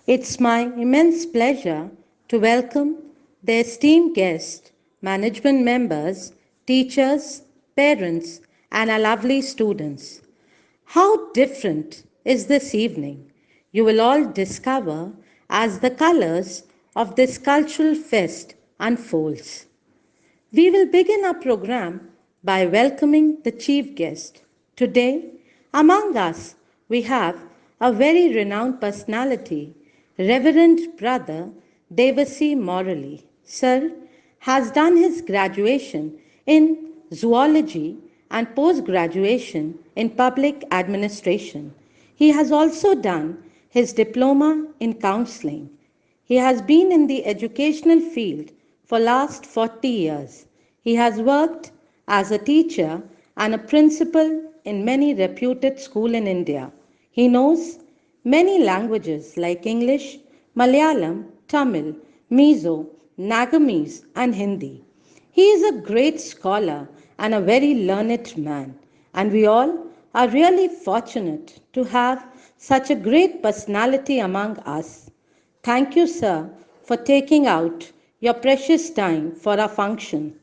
It's my immense pleasure to welcome the esteemed guests, management members, teachers, parents, and our lovely students. How different is this evening? You will all discover as the colors of this cultural fest unfolds. We will begin our program by welcoming the chief guest. Today, among us, we have a very renowned personality, Reverend Brother Devasi Morally. Sir has done his graduation in zoology and post graduation in public administration. He has also done his diploma in counseling. He has been in the educational field for last 40 years. He has worked as a teacher and a principal in many reputed schools in India. He knows many languages like English, Malayalam, Tamil, Mizo, Nagamese, and Hindi. He is a great scholar and a very learned man, and we all are really fortunate to have such a great personality among us. Thank you, sir, for taking out your precious time for our function.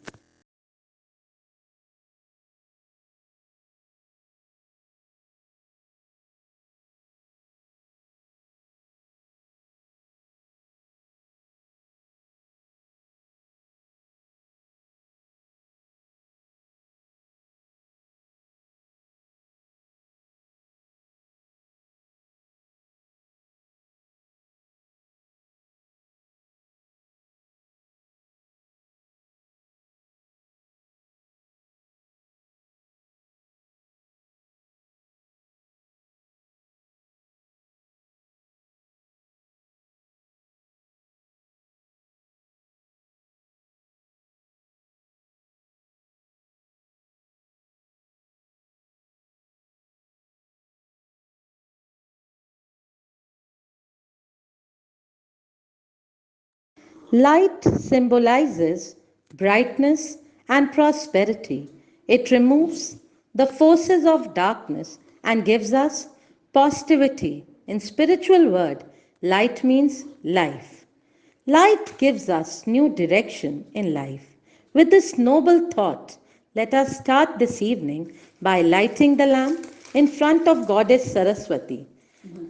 Light symbolizes brightness and prosperity. It removes the forces of darkness and gives us positivity. In spiritual word, light means life. Light gives us new direction in life. With this noble thought, let us start this evening by lighting the lamp in front of Goddess Saraswati.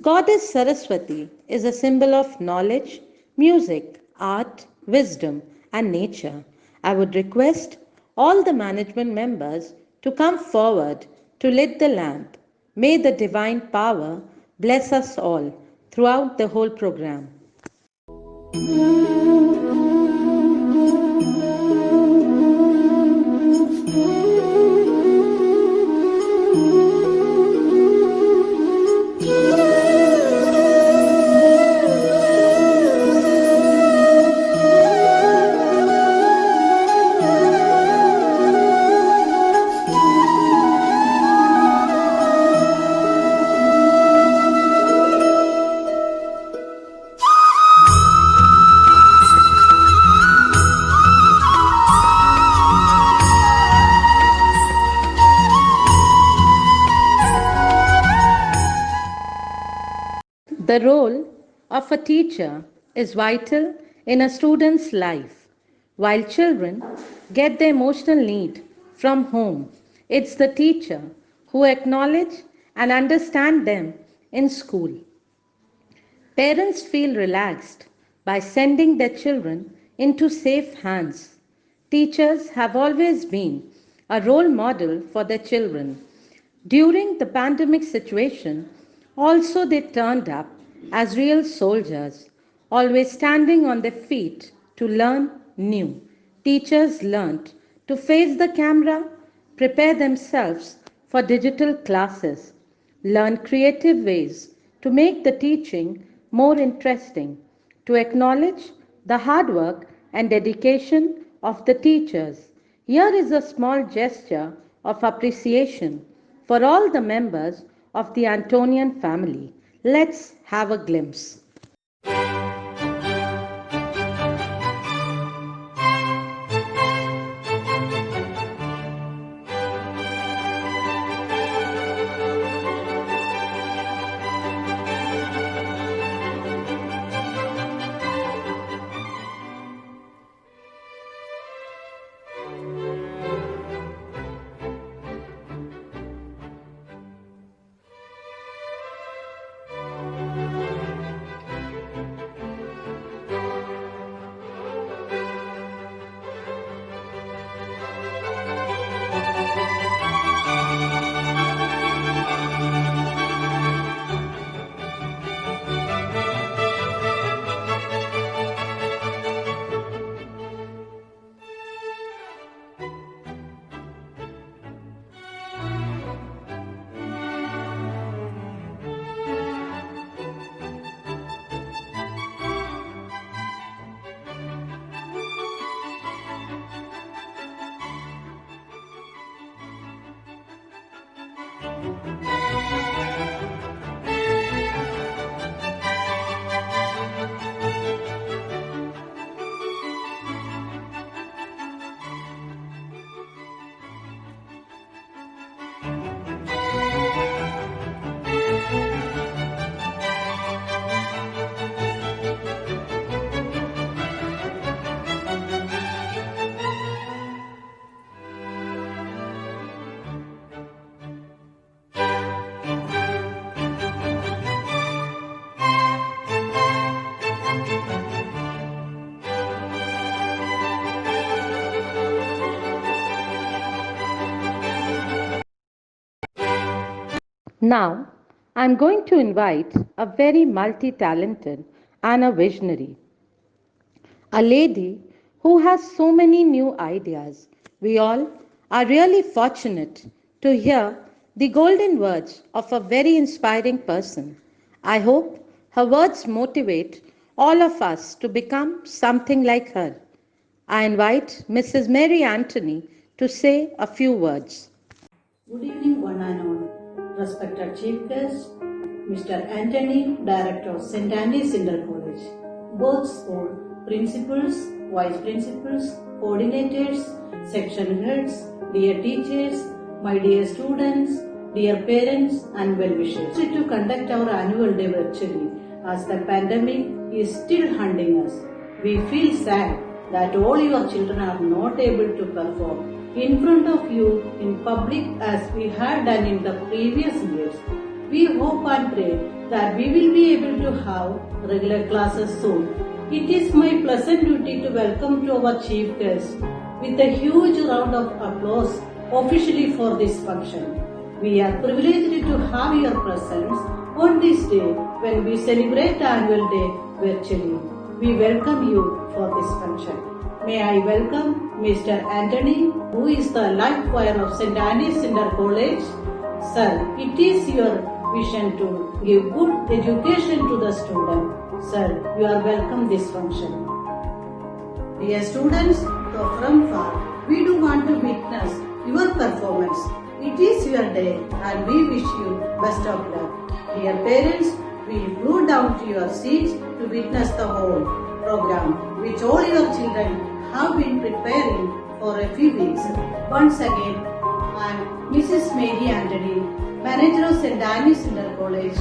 Goddess Saraswati is a symbol of knowledge, music, art, wisdom, and nature. I would request all the management members to come forward to lit the lamp. May the divine power bless us all throughout the whole program. The role of a teacher is vital in a student's life. While children get the emotional need from home, it's the teacher who acknowledge and understand them in school. Parents feel relaxed by sending their children into safe hands. Teachers have always been a role model for their children. During the pandemic situation, also they turned up as real soldiers, always standing on their feet to learn new. Teachers learned to face the camera, prepare themselves for digital classes, learn creative ways to make the teaching more interesting, to acknowledge the hard work and dedication of the teachers. Here is a small gesture of appreciation for all the members of the Antonian family. Let's have a glimpse. Now, I'm going to invite a very multi talented and a visionary, a lady who has so many new ideas. We all are really fortunate to hear the golden words of a very inspiring person. I hope her words motivate all of us to become something like her. I invite Mrs. Mary Anthony to say a few words. Good evening, one and all. Respected Chief Guest, Mr. Anthony, Director of St. College, both school principals, vice principals, coordinators, section heads, dear teachers, my dear students, dear parents, and well-wishers. To conduct our annual day virtually, as the pandemic is still hunting us, we feel sad that all your children are not able to perform in front of you in public as we had done in the previous years. We hope and pray that we will be able to have regular classes soon. It is my pleasant duty to welcome to our chief guest with a huge round of applause officially for this function. We are privileged to have your presence on this day when we celebrate the annual day virtually. We welcome you for this function. May I welcome Mr. Anthony, who is the life choir of St. College. Sir, it is your vision to give good education to the student. Sir, you are welcome this function. Dear students, from far, we do want to witness your performance. It is your day and we wish you best of luck. Dear parents, we flew down to your seats to witness the whole program which all your children have been preparing for a few weeks. Once again, I am Mrs. Mary Anthony, Manager of St. College.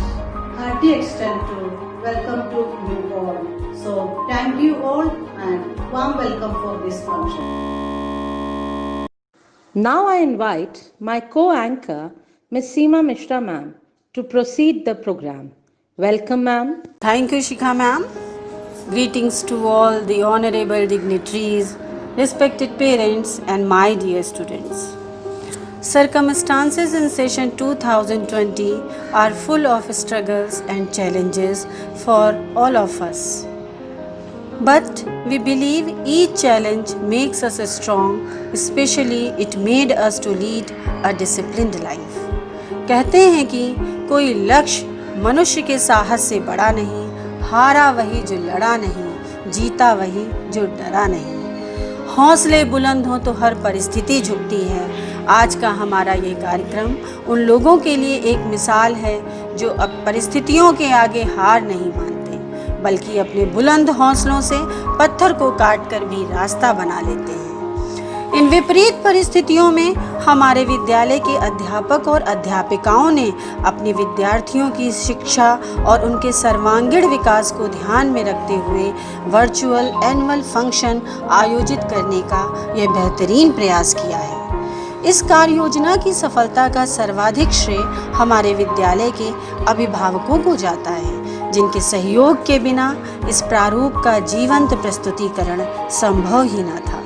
Hearty extend to welcome to you all. So thank you all and warm welcome for this function. Now I invite my co-anchor, Ms. Seema Mishra ma'am, to proceed the program. Welcome, ma'am. Thank you, Shikha ma'am. Greetings to all the honorable dignitaries, respected parents, and my dear students. Circumstances in session 2020 are full of struggles and challenges for all of us. But we believe each challenge makes us strong, especially it made us to lead a disciplined life. कहते हैं कि कोई लक्ष्य मनुष्य के साहस से बड़ा नहीं, हारा वही जो लड़ा नहीं, जीता वही जो डरा नहीं। हौसले बुलंद हों तो हर परिस्थिति झुकती है। आज का हमारा ये कार्यक्रम उन लोगों के लिए एक मिसाल है जो अब परिस्थितियों के आगे हार नहीं मानते, बल्कि अपने बुलंद हौसलों से पत्थर को काट कर भी रास्ता बना लेते हैं। इन विपरीत परिस्थितियों में हमारे विद्यालय के अध्यापक और अध्यापिकाओं ने अपने विद्यार्थियों की शिक्षा और उनके सर्वांगीण विकास को ध्यान में रखते हुए वर्चुअल एनुअल फंक्शन आयोजित करने का यह बेहतरीन प्रयास किया है। इस कार्य योजना की सफलता का सर्वाधिक श्रेय हमारे विद्यालय के अभिभावकों को जाता है, जिनके सहयोग के बिना इस प्रारूप का जीवंत प्रस्तुतिकरण संभव ही न था।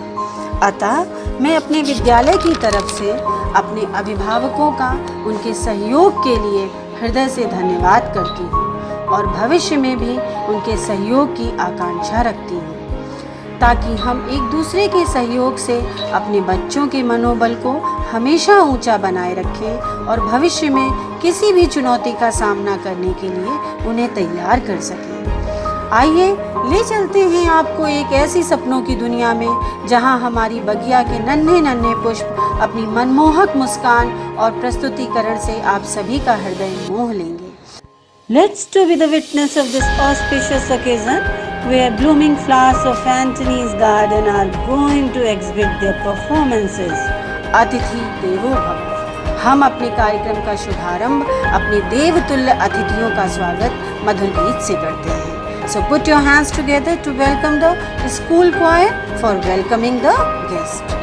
अतः मैं अपने विद्यालय की तरफ से अपने अभिभावकों का उनके सहयोग के लिए हृदय से धन्यवाद करती हूँ और भविष्य में भी उनके सहयोग की आकांक्षा रखती हूँ, ताकि हम एक दूसरे के सहयोग से अपने बच्चों के मनोबल को हमेशा ऊंचा बनाए रखें और भविष्य में किसी भी चुनौती का सामना करने के लिए उन्हें तैयार कर सकें। आइए ले चलते हैं आपको एक ऐसी सपनों की दुनिया में जहां हमारी बगिया के नन्हे नन्हे पुष्प अपनी मनमोहक मुस्कान और प्रस्तुतिकरण से आप सभी का हृदय मोह लेंगे। Let's to be the witness of this auspicious occasion where blooming flowers of Antony's garden are going to exhibit their performances. अतिथि देवो भव। हम अपने कार्यक्रम का शुभारंभ अपने देवतुल्य अतिथियों का स्वागत मधुर गीत से करते हैं। So put your hands together to welcome the school choir for welcoming the guest.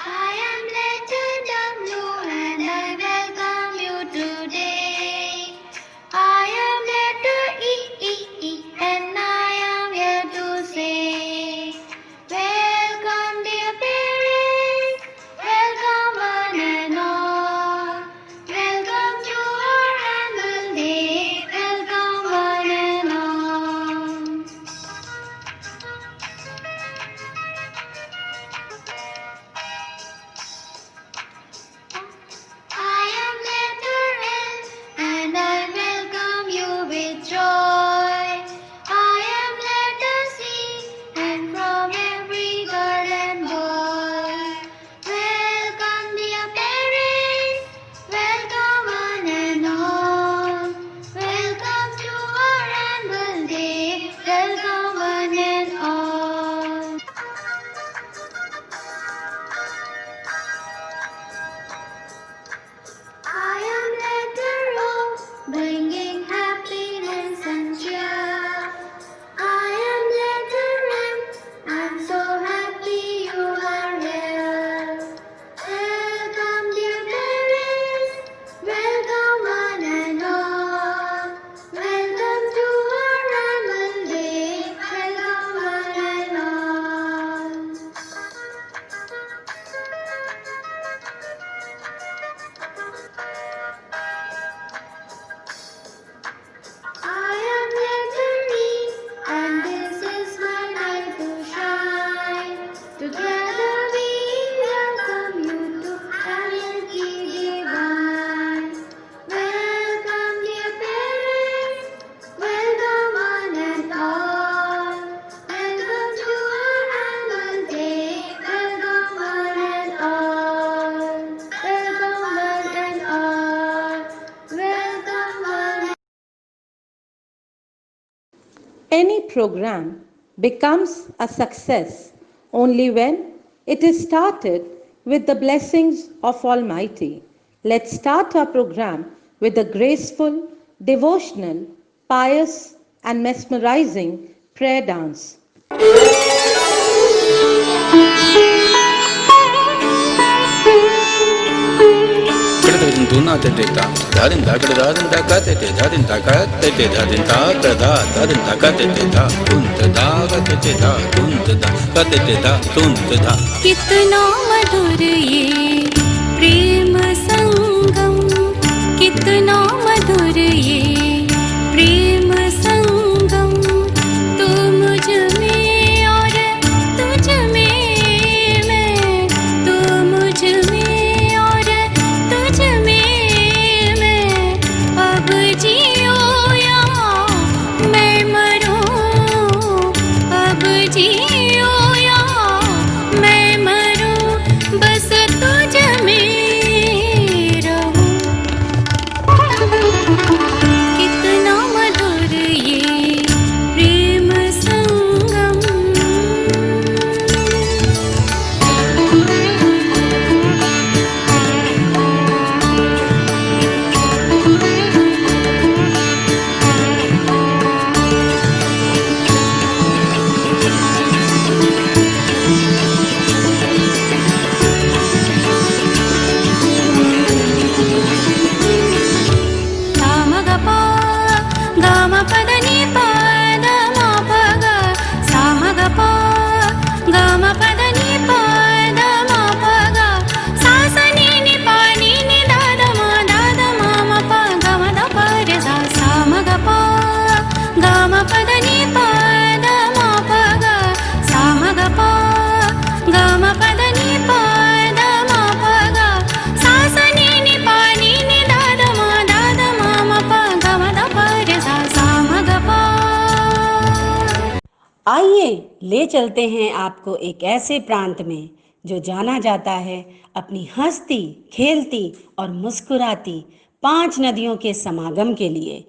I am Letter W and I welcome you today. I am letter E and I am here to say welcome dear parents, welcome Any program becomes a success only when it is started with the blessings of Almighty. Let's start our program with a graceful, devotional, pious, and mesmerizing prayer dance. कितना मधुर ये प्रेम संगम, कितना मधुर ये प्रेम संगम, तू मुझ में और तुझ में मैं, तू मुझ में और तुझ में मैं, अब जियो या मैं मरूं, अब जियो या मैं मरूं, बस तुझ में रहूं। कितना मधुर ये प्रेम संगम। सामगपा गामपदनि पादमापग, सामगपा गामपदनि पादमापग, सासनिनि पानिनि दादमा दादमामप गमदप सा, सामगपा गामपदनि पादमापग, सामगपा गामपदनि पादमापग, सासनिनि पानिनि दादमा दादमामप गमदप सा, सामगपा। आइए ले चलते हैं आपको एक ऐसे प्रांत में जो जाना जाता है अपनी हंसती, खेलती और मुस्कुराती 5 नदियों के समागम के लिए।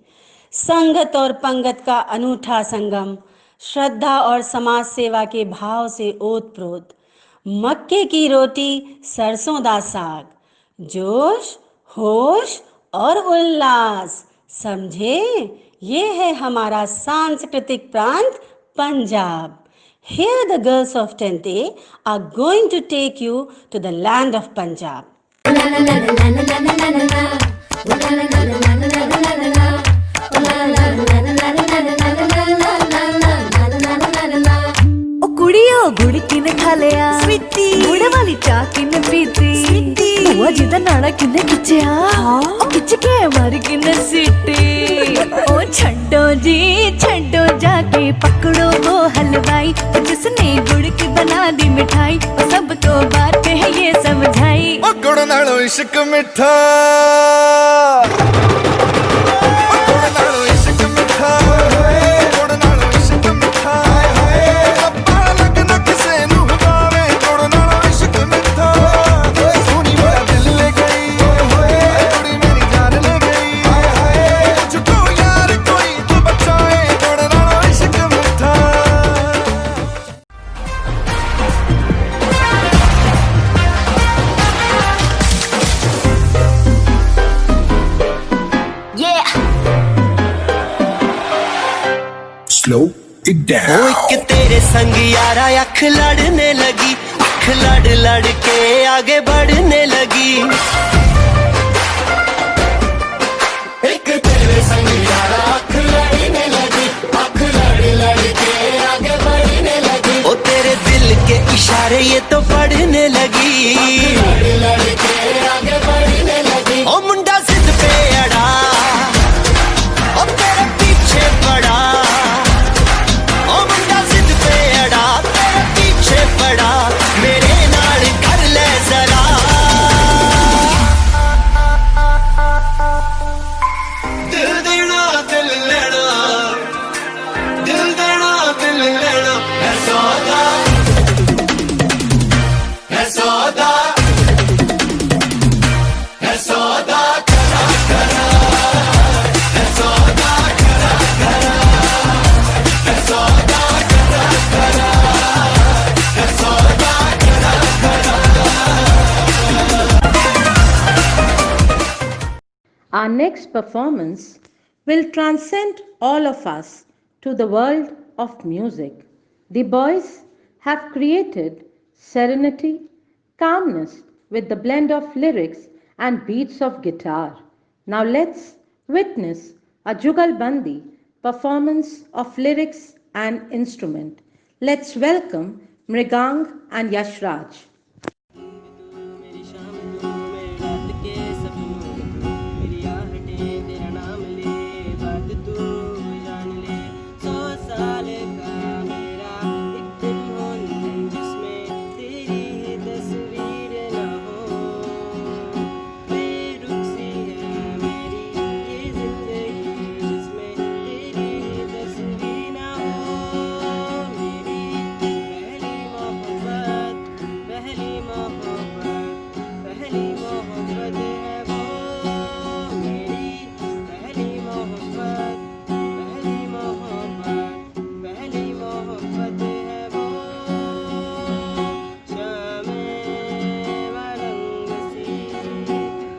संगत और पंगत का अनूठा संगम, श्रद्धा और समाज सेवा के भाव से ओतप्रोत, मक्के की रोटी, सरसों दा साग, जोश, होश और उल्लास, समझे? ये है हमारा सांस्कृतिक प्रांत Punjab. Here the girls of 10th A are going to take you to the land of Punjab. ओ कुड़ियो गुड़ किने खा लिया स्वीटी, गुड़ वाली चाह किने पीती स्वीटी, बुआ जी दा नाड़ा किने खिंचिया ओ खिंच के मार किने सीटी। ओ छड्डो जी छड्डो, जाके पकड़ो वो हलवाई जिसने गुड़ की बना दी मिठाई, ओ सबको बात है ये समझाई। ओ गुड़ नालों इश्क मिठा, Slow it down. ओ एक तेरे संग यारा अख लड़ने लगी, अख लड़ लड़ के आगे बढ़ने लगी। एक तेरे संग यारा अख लड़ने लगी, अख लड़ लड़ के आगे बढ़ने लगी। ओ तेरे दिल के इशारे ये तो पढ़ने लगी, लड़ लड़ के आगे बढ़ने लगी। ओ मुंडा जिद पे अड़ा, ओ तेरे पीछे पड़ा, पड़ा मेरे नाल कर ले जरा। Our next performance will transcend all of us to the world of music. The boys have created serenity, calmness with the blend of lyrics and beats of guitar. Now let's witness a Jugalbandi performance of lyrics and instrument. Let's welcome Mrigang and Yashraj. मेरी शाम तू मेरे रात के सपनों तू मेरी आहटें तेरा नाम ले बात तू जान ले 100 साल का मेरा एक दिन हो जिसमें तेरी तस्वीर ना हो बेरुख सी है मेरी ये जिंदगी जिसमें तेरी तस्वीर ना हो मेरी पहली मोहब्बत पहली मोहब्बत है वो मेरी पहली मोहब्बत पहली मोहब्बत है वो शामें वारंग सी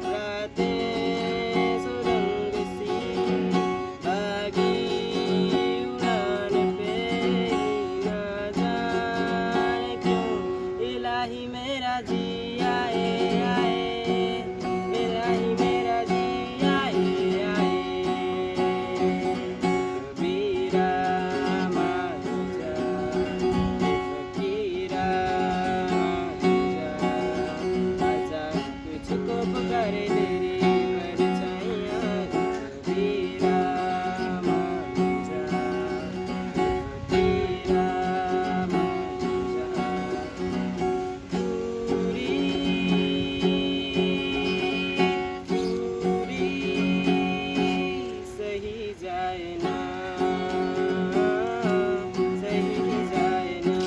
रातें सुरंग सी बागी उड़ान पे ही ना जाने क्यों इलाही मेरा जी आए इलाही मेरा जी आए कबीरा मान जा फकीरा मान जा आजा तुझको पुकारे तेरी परछाइयाँ कबीरा मान जा फकीरा मान जा दूरी सही जाए ना सही जाए ना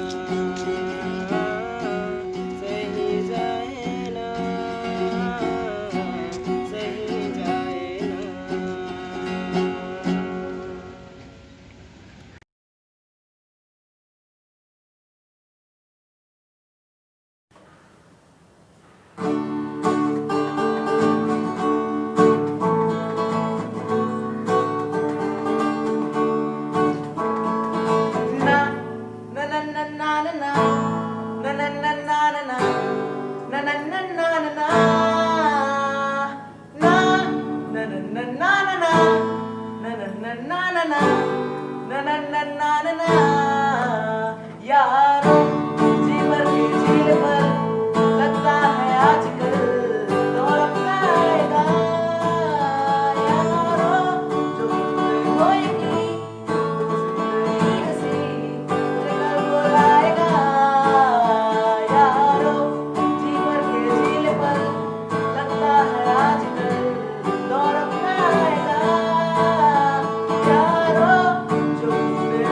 सही जाए ना सही जाए ना यारों जी भर के झील पर लगता है आजकल दौर अपना आएगा यारों जो होएगी जिंदगी हंसी तुझे कल बुलाएगा यारों जी भर के झील पर लगता है आजकल दौर अपना आएगा यारों जो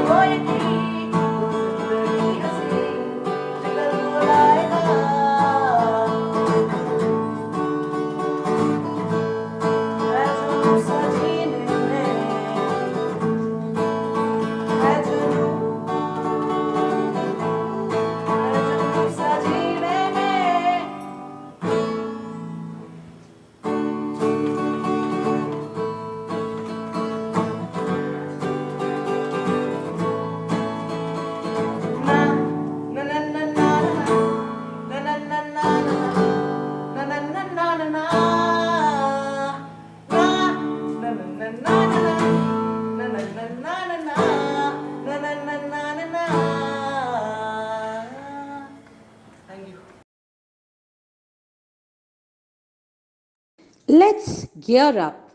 होएगी जिंदगी हंसी तुझे कल बुलाएगा है जुनून सजीने में है जुनून सजीने में Let's gear up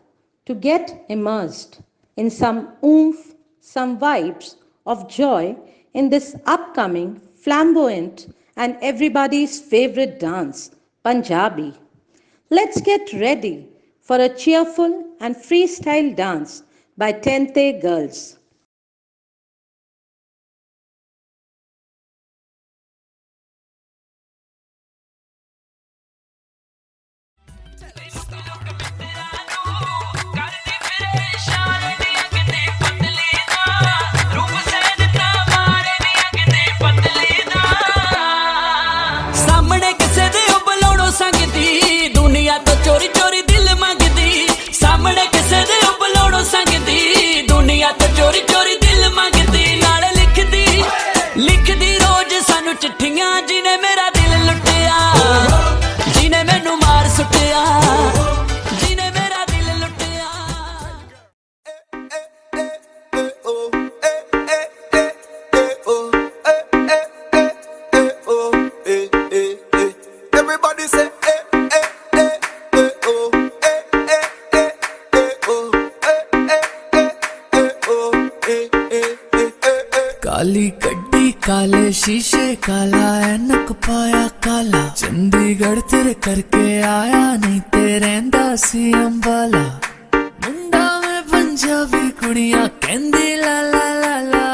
to get immersed in some oomph, some vibes of joy in this upcoming flamboyant and everybody's favorite dance, Punjabi. Let's get ready for a cheerful and freestyle dance by Tente girls. सामने किसे दे बुलाउणो संगदी दुनिया तो चोरी चोरी दिल मंगदी काली गड्डी काले शीशे काला ऐनक पाया काला चंडीगढ़ तेरे करके आया नहीं ते रहिंदा सी अंबाला मुंडा में पंजाबी कुड़ियां कहंदी ला ला ला ला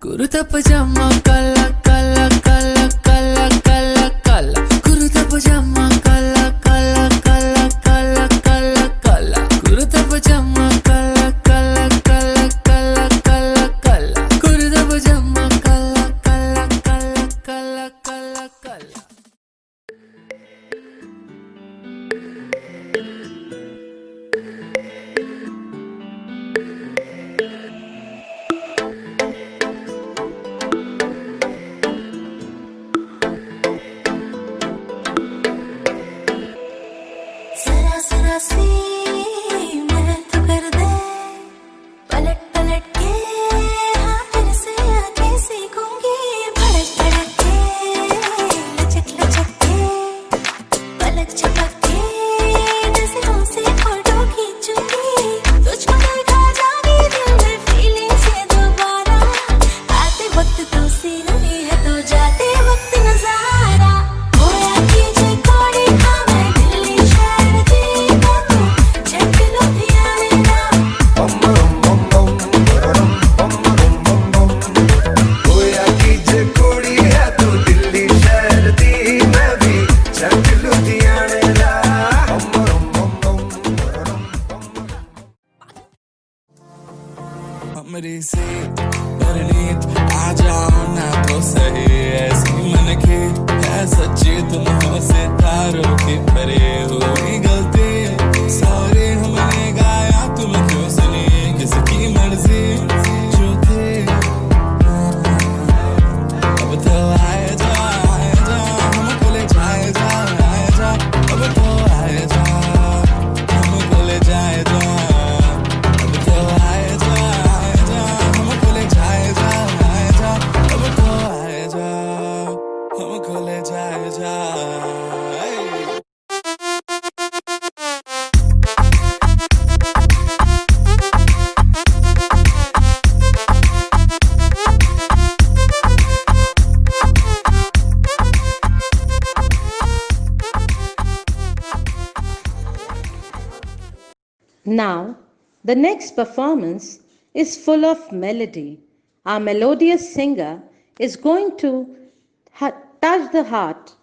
कुर्ता पजामा काला काला काला काला काला काला कुर्ता पजामा काला काला काला काला काला काला कुर्ता पजामा काला काला काला काला काला काला कुर्ता पजामा काला काला काला काला काला काला जरा जरा सी मैं तो कर दे पलट पलट के हाँ फिर से आके सीखूंगी भड़क भड़क के लचक लचक के पलक झपक के नजरों से फोटो खींचूंगी तुझको देखा जागी दिल में फीलिंग से दोबारा आते वक्त तो सी रही है तो जाते वक्त नजारा होया कीजे कोड़ी हाँ मैं दिल्ली शहर दी को तू झट लुधियाने ना होया कीजे कोड़ी है तू दिल्ली शहर दी मैं भी चक लुधियाने दा हमरी से परनीत आ जाओ ना तो सही ऐसी मन की है सच्ची तुम हो सितारों की परे हुई गलती सॉरी हमने गाया तुम क्यों सुनी किसकी मर्जी जो थे अब तो आए जा हमको ले जाए जा अब तो आए जा हमको ले जाए जा अब तो आए जा हमको ले जाए जा अब तो आए जा हमको ले जाए जा Now, the next performance is full of melody. Our melodious singer is going to touch the heart.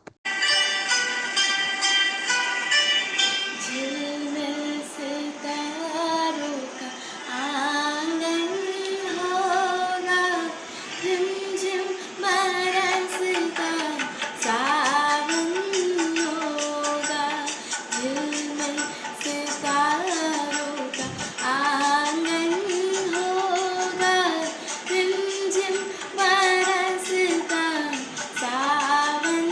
झिलमिल सितारों का आंगन होगा रिमझिम बरसता सावन होगा झिलमिल सितारों का आंगन होगा रिमझिम बरसता सावन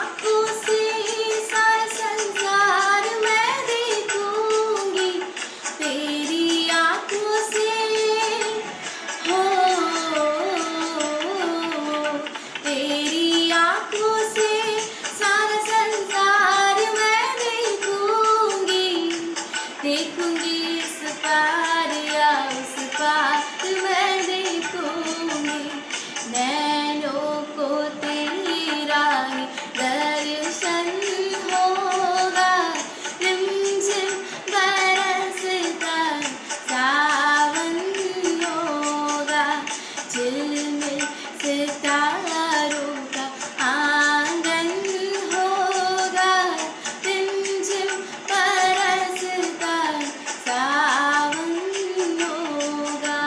आँखों से सारा संसार मैं देखूंगी, तेरी आँखों से हो, तेरी आँखों से सारा संसार मैं देखूंगी, देखूंगी इस पार या उस पार मैं देखूंगी, नैनों को तेरा ही दर्शन होगा, रिमझिम बरसता सावन होगा, झिलमिल सितारों का आंगन होगा, रिमझिम बरसता सावन होगा।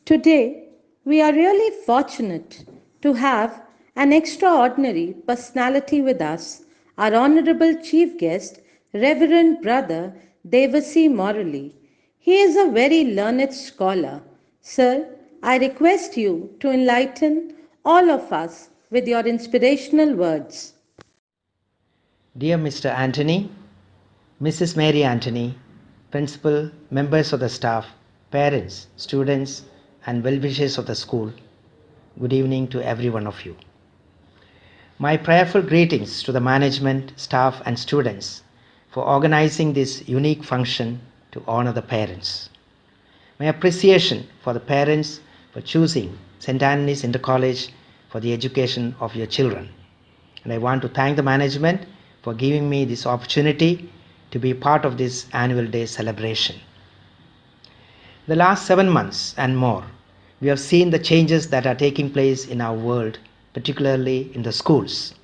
Today, we are really fortunate to have an extraordinary personality with us, our Honorable Chief Guest, Reverend Brother Devasi Morali. He is a very learned scholar. Sir, I request you to enlighten all of us with your inspirational words. Dear Mr. Anthony, Mrs. Mary Anthony, Principal, members of the staff, parents, students, and well-wishers of the school, good evening to every one of you. My prayerful greetings to the management, staff, and students for organizing this unique function to honor the parents. My appreciation for the parents for choosing St. Anthony's Intercollege for the education of your children. And I want to thank the management for giving me this opportunity to be part of this annual day celebration. The last 7 months and more, we have seen the changes that are taking place in our world, particularly in the schools.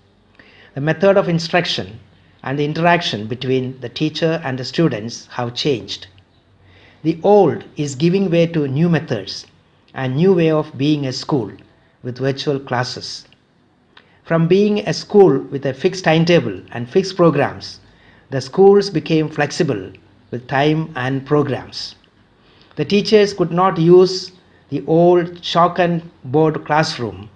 The method of instruction and the interaction between the teacher and the students have changed. The old is giving way to new methods and new way of being a school with virtual classes. From being a school with a fixed timetable and fixed programs, the schools became flexible with time and programs. The teachers could not use the old chalk and board classroom,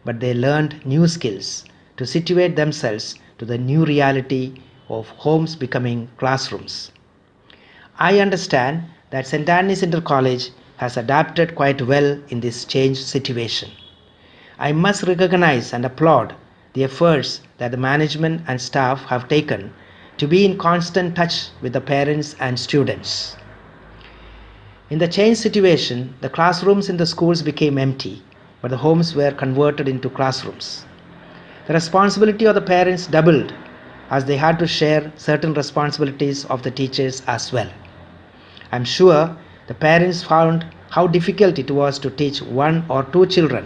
but they learned new skills to situate themselves to the new reality of homes becoming classrooms. I understand that St. Anthony's Intercollege has adapted quite well in this changed situation. I must recognize and applaud the efforts that the management and staff have taken to be in constant touch with the parents and students. In the changed situation, the classrooms in the schools became empty, but the homes were converted into classrooms. The responsibility of the parents doubled as they had to share certain responsibilities of the teachers as well. I am sure the parents found how difficult it was to teach 1 or 2 children.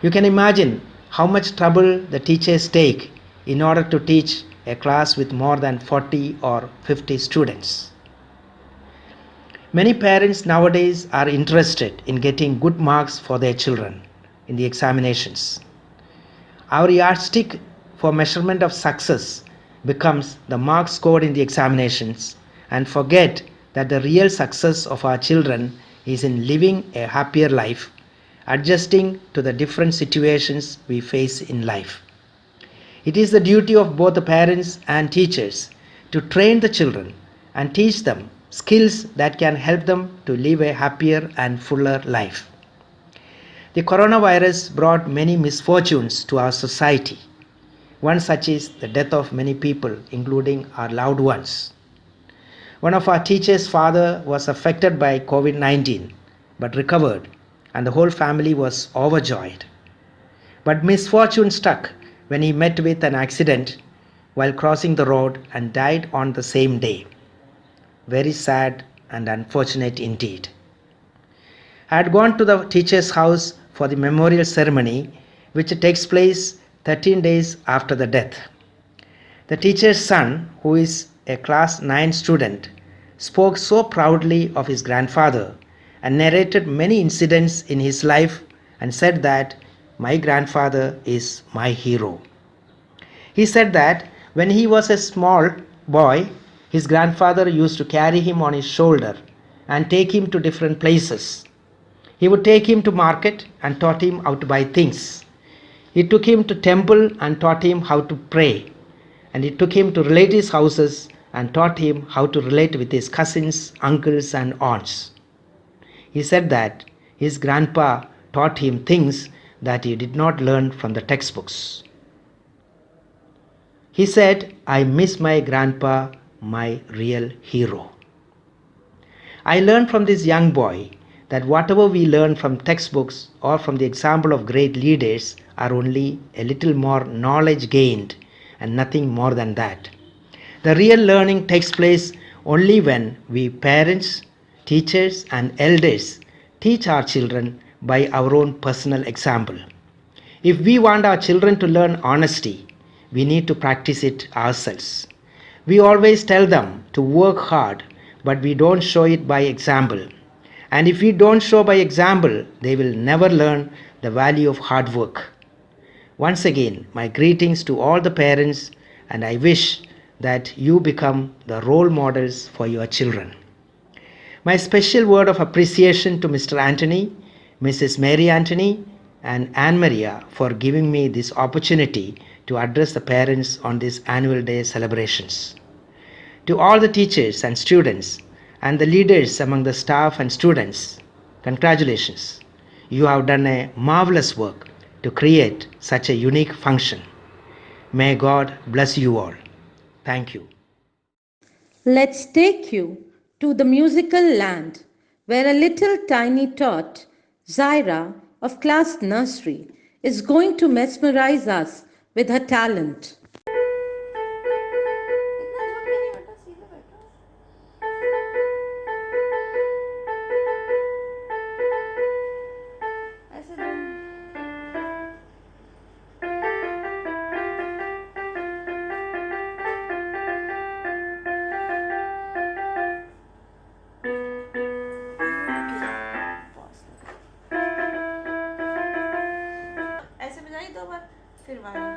You can imagine how much trouble the teachers take in order to teach a class with more than 40 or 50 students. Many parents nowadays are interested in getting good marks for their children in the examinations. Our yardstick for measurement of success becomes the marks scored in the examinations and forget that the real success of our children is in living a happier life, adjusting to the different situations we face in life. It is the duty of both the parents and teachers to train the children and teach them skills that can help them to live a happier and fuller life. The coronavirus brought many misfortunes to our society. One such is the death of many people, including our loved ones. One of our teacher's father was affected by COVID-19 but recovered, and the whole family was overjoyed. But misfortune struck when he met with an accident while crossing the road and died on the same day. Very sad and unfortunate indeed. I had gone to the teacher's house for the memorial ceremony, which takes place 13 days after the death. The teacher's son, who is a class 9 student, spoke so proudly of his grandfather and narrated many incidents in his life and said that my grandfather is my hero. He said that when he was a small boy, his grandfather used to carry him on his shoulder and take him to different places. He would take him to market and taught him how to buy things. He took him to temple and taught him how to pray. And he took him to relatives' houses and taught him how to relate with his cousins, uncles and aunts. He said that his grandpa taught him things that he did not learn from the textbooks. He said, "I miss my grandpa, my real hero." I learned from this young boy that whatever we learn from textbooks or from the example of great leaders are only a little more knowledge gained and nothing more than that. The real learning takes place only when we parents, teachers and elders teach our children by our own personal example. If we want our children to learn honesty, we need to practice it ourselves. We always tell them to work hard, but we don't show it by example. And if we don't show by example, they will never learn the value of hard work. Once again, my greetings to all the parents, and I wish that you become the role models for your children. My special word of appreciation to Mr. Anthony, Mrs. Mary Anthony, and Anne Maria for giving me this opportunity to address the parents on this annual day celebrations. To all the teachers and students and the leaders among the staff and students, congratulations. You have done a marvelous work to create such a unique function. May God bless you all. Thank you. Let's take you to the musical land where a little tiny tot, Zaira of class nursery, is going to mesmerize us with her talent. ऐसे बजाई 2 बार फिर वाला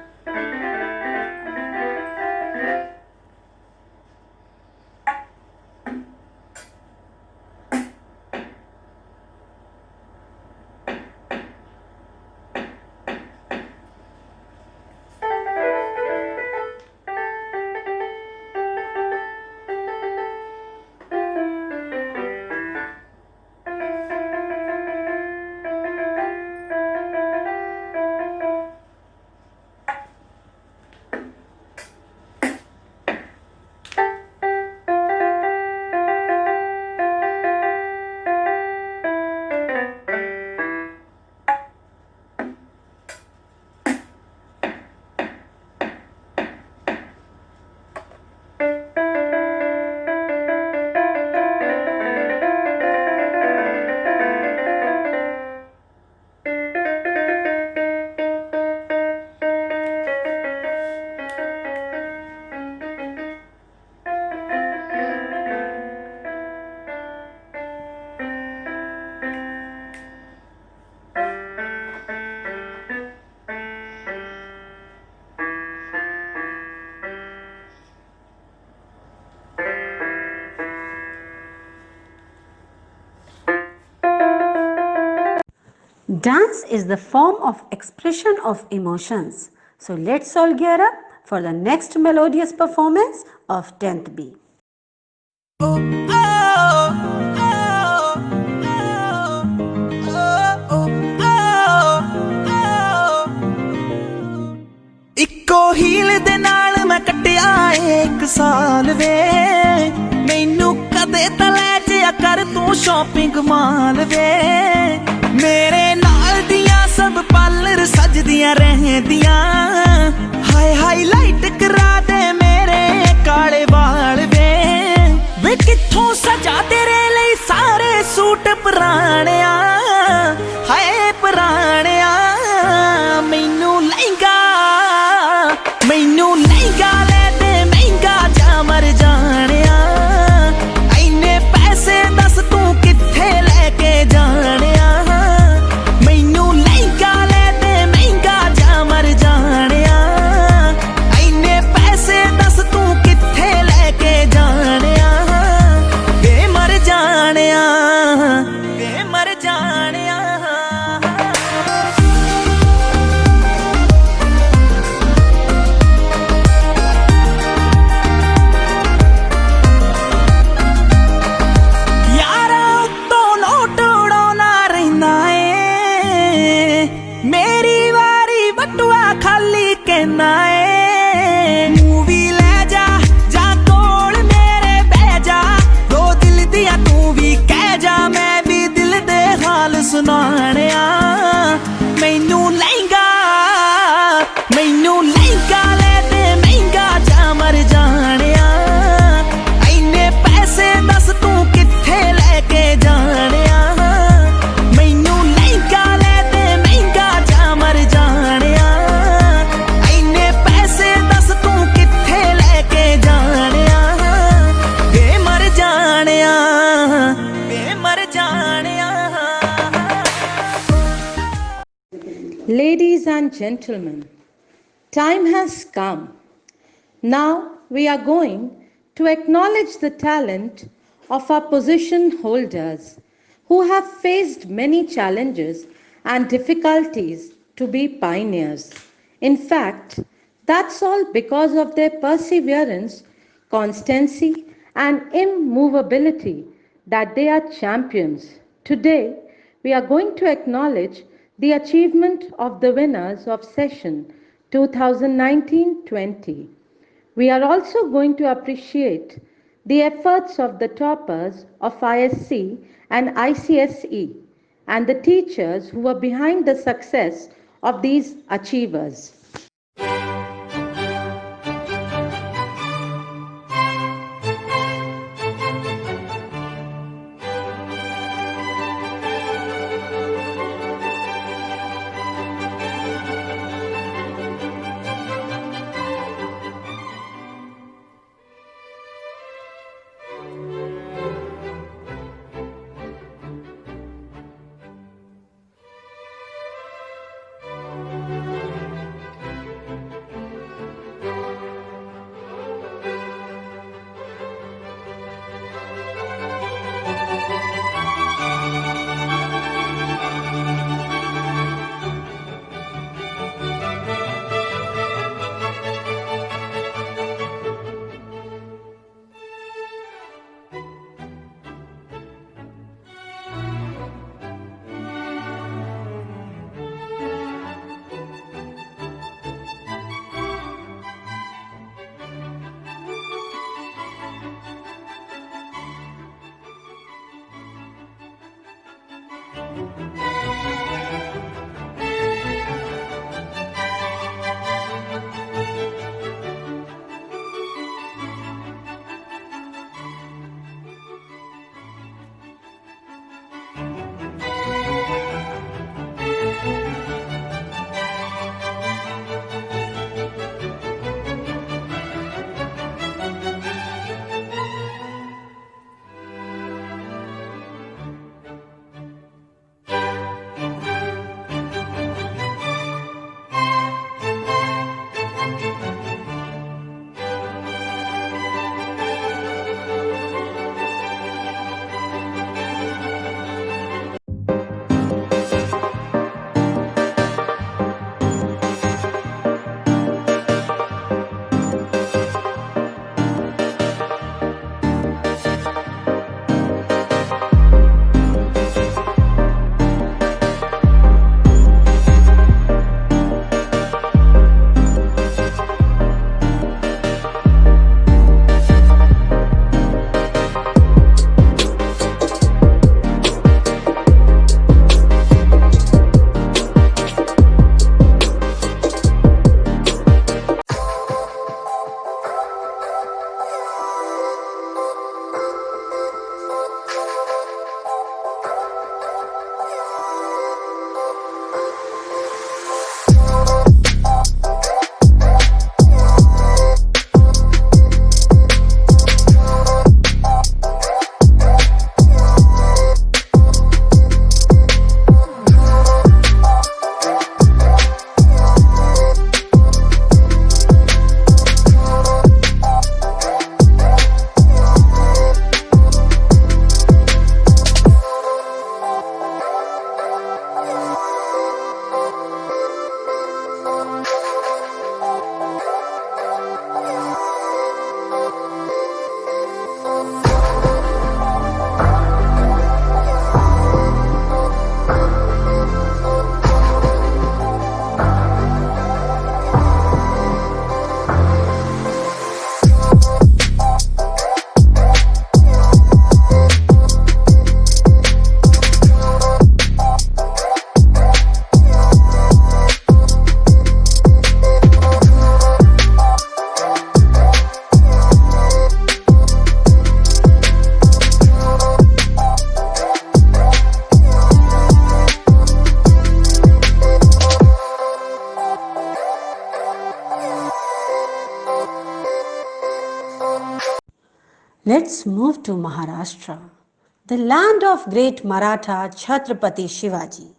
Dance is the form of expression of emotions. So let's all gear up for the next melodious performance of 10th B. ਇੱਕੋ heel ਦੇ ਨਾਲ ਮੈਂ ਕੱਟਿਆ 1 ਸਾਲ ਵੇ ਮੈਨੂੰ ਕਦੇ ਤਾਂ ਲੈ ਜਿਆ ਕਰ ਤੂੰ ਸ਼ਾਪਿੰਗ ਮਾਲ ਵੇ ਮੇਰੇ ਨਾਲ ਦੀਆਂ ਸਭ ਪਾਰਲਰ ਸਜਦੀਆਂ ਰਹਿੰਦੀਆਂ ਹਾਏ ਹਾਈਲਾਈਟ ਕਰਾ ਦੇ ਮੇਰੇ ਕਾਲੇ ਵਾਲ ਵੇ ਕਿੱਥੋਂ ਸਜਾ ਤੇਰੇ ਲਈ ਸਾਰੇ ਸੂਟ ਪੁਰਾਣਿਆ ਹਾਏ ਪੁਰਾਣਿਆ ਮੈਨੂੰ ਲਹਿੰਗਾ ਲੈ ਦੇ ਮਹਿੰਗਾ ਜਾ ਮਰ ਜਾਣਿਆ ਐਨੇ ਪੈਸੇ ਦੱਸ ਤੂੰ ਕਿੱਥੇ ਲੈ ਕੇ ਜਾਣਿਆ ਮੈਨੂੰ ਲਹਿੰਗਾ ਲੈ ਦੇ ਮਹਿੰਗਾ ਜਾ ਮਰ ਜਾਣਿਆ ਸੁਣਾਣਿਆ ਮੈਨੂੰ ਲਹਿੰਗਾ ਲੈ ਤੇ ਮਹਿੰਗਾ ਜਾ ਮਰ ਜਾਣਿਆ ਐਨੇ ਪੈਸੇ ਦੱਸ ਤੂੰ ਕਿੱਥੇ ਲੈ ਕੇ ਜਾਣਿਆ ਮੈਨੂੰ ਲਹਿੰਗਾ ਲੈ ਤੇ ਮਹਿੰਗਾ ਜਾ ਮਰ ਜਾਣਿਆ ਐਨੇ ਪੈਸੇ ਦੱਸ ਤੂੰ ਕਿੱਥੇ ਲੈ ਕੇ ਜਾਣਿਆ ਵੇ ਮਰ ਜਾਣਿਆ Ladies and gentlemen, time has come. Now we are going to acknowledge the talent of our position holders who have faced many challenges and difficulties to be pioneers. In fact, that's all because of their perseverance, constancy, and immovability that they are champions. Today, we are going to acknowledge the achievement of the winners of session 2019-20. We are also going to appreciate the efforts of the toppers of ISC and ICSE and the teachers who were behind the success of these achievers. Let's move to Maharashtra, the land of great Maratha Chhatrapati Shivaji.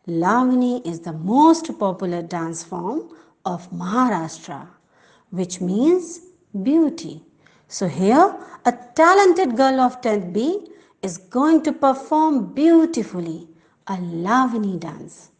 Lavani is the most popular dance form of Maharashtra, which means beauty. So here, a talented girl of 10th B is going to perform beautifully a Lavani dance.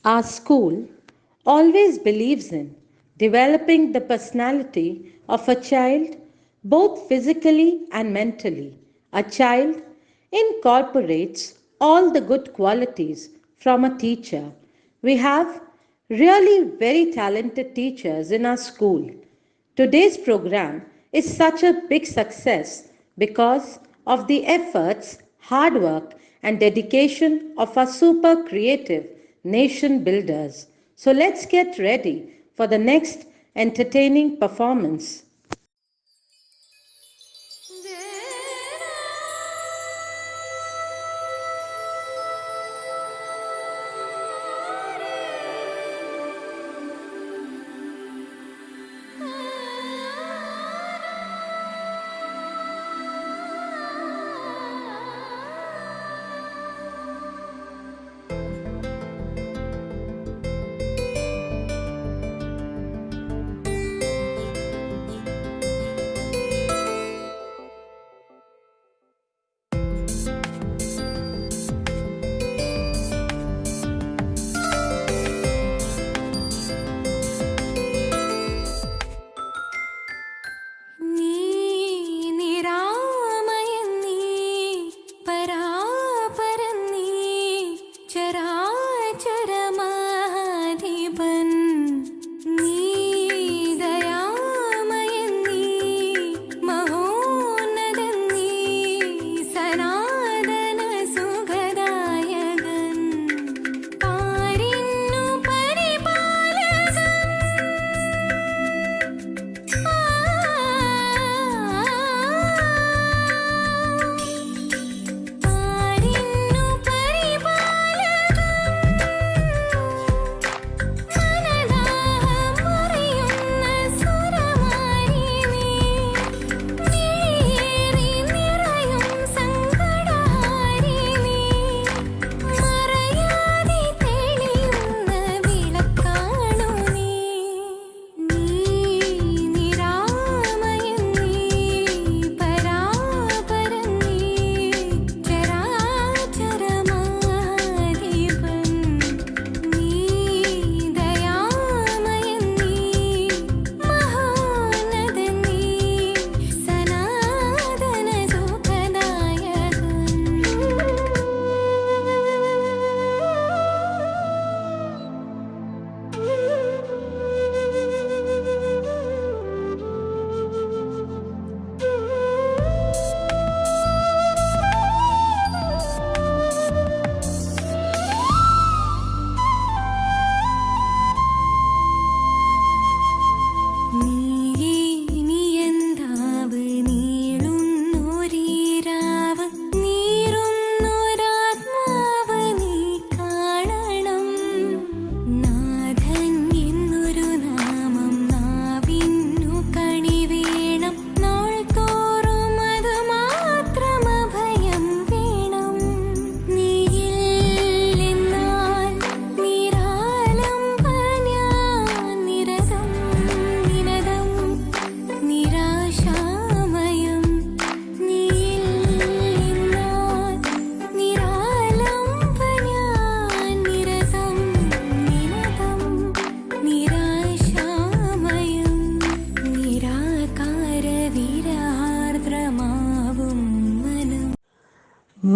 Our school always believes in developing the personality of a child both physically and mentally. A child incorporates all the good qualities from a teacher. We have really very talented teachers in our school. Today's program is such a big success because of the efforts, hard work, and dedication of our super creative nation builders. So let's get ready for the next entertaining performance.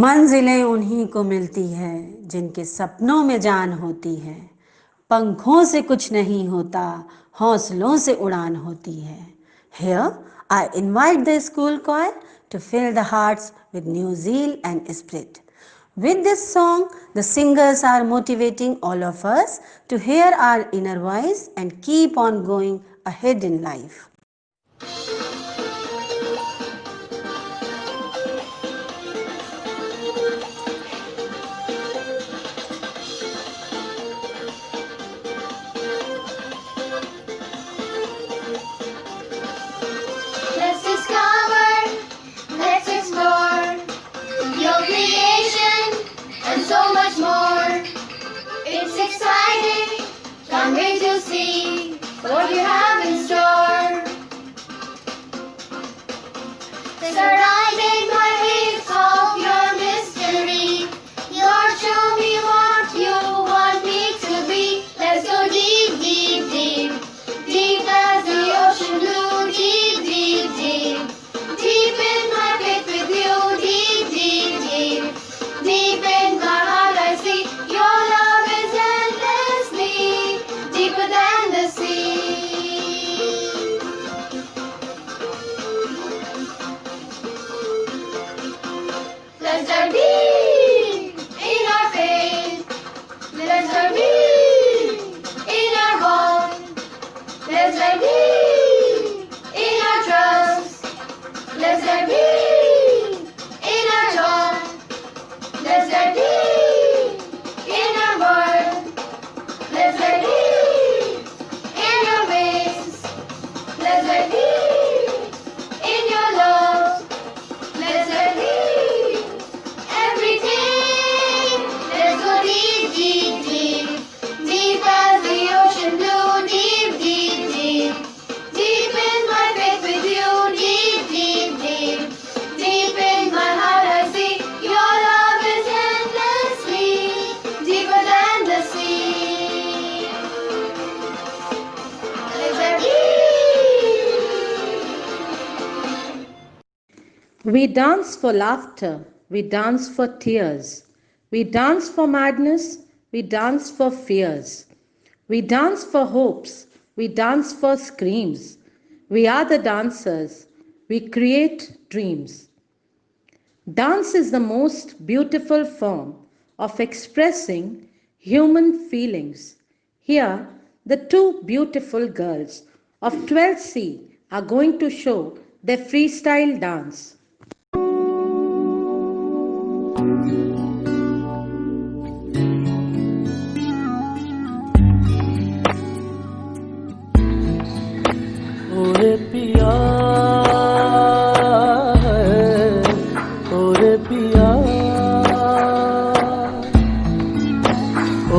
मंजिलें उन्हीं को मिलती है जिनके सपनों में जान होती है। पंखों से कुछ नहीं होता, हौसलों से उड़ान होती है। Here I invite the school choir to fill the hearts with new zeal and spirit. With this song, the singers are motivating all of us to hear our inner voice and keep on going ahead in life. Let's discover, let's explore your creation and so much more. It's exciting, can't wait to see what you have in store. Surrounded by waves of your mystery, Lord, show me what you want me to be. Let's go deep, deep, deep, deep as the ocean blue, deep, deep, deep, deep in my faith with you, deep, deep, deep, deep in my heart I see your love is endlessly deeper than the sea. Let's dive deep in our faith. Let's dive deep in our hope. Let's dive deep in our trust. Let's dive deep in our joy. Let's dive deep in our word. Let's dive deep in your ways. Let's dive deep in your love. Let's dive deep every day. Let's go deep, deep, deep, deep as the ocean blue, deep, deep, deep, deep in my faith with you, deep, deep, deep, deep in my heart I see your love is endlessly deeper than the sea. Let's dive deep. We dance for laughter, we dance for tears, we dance for madness, we dance for fears, we dance for hopes, we dance for screams. We are the dancers, we create dreams. Dance is the most beautiful form of expressing human feelings. Here, the two beautiful girls of 12C are going to show their freestyle dance. ओरे पिया ओरे पिया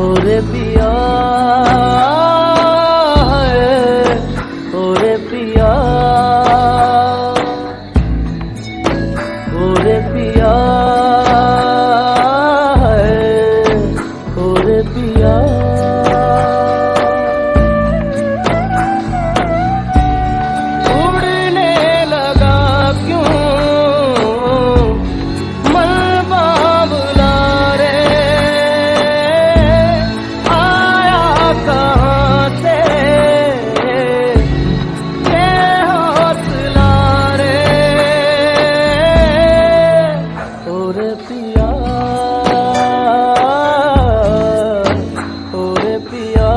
ओरे पिया ओरे पिया ओरे पिया ओरे पिया उड़ने लगा क्यों मन बाबला रे आया कहाँ से ये हौसला रे ओरे पिया ओरे पिया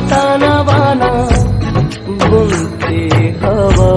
ताना बाना बुनती हवा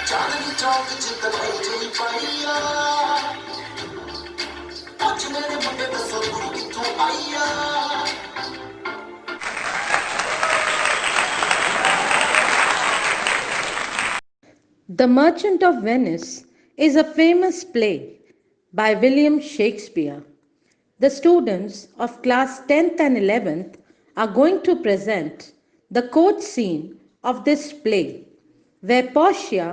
चांदनी चौक च कलेजी पाइया आज मेरे मुंडे दसो कुड़ी किथों आईया The Merchant of Venice is a famous play by William Shakespeare. The students of class 10th and 11th are going to present the court scene of this play, where Portia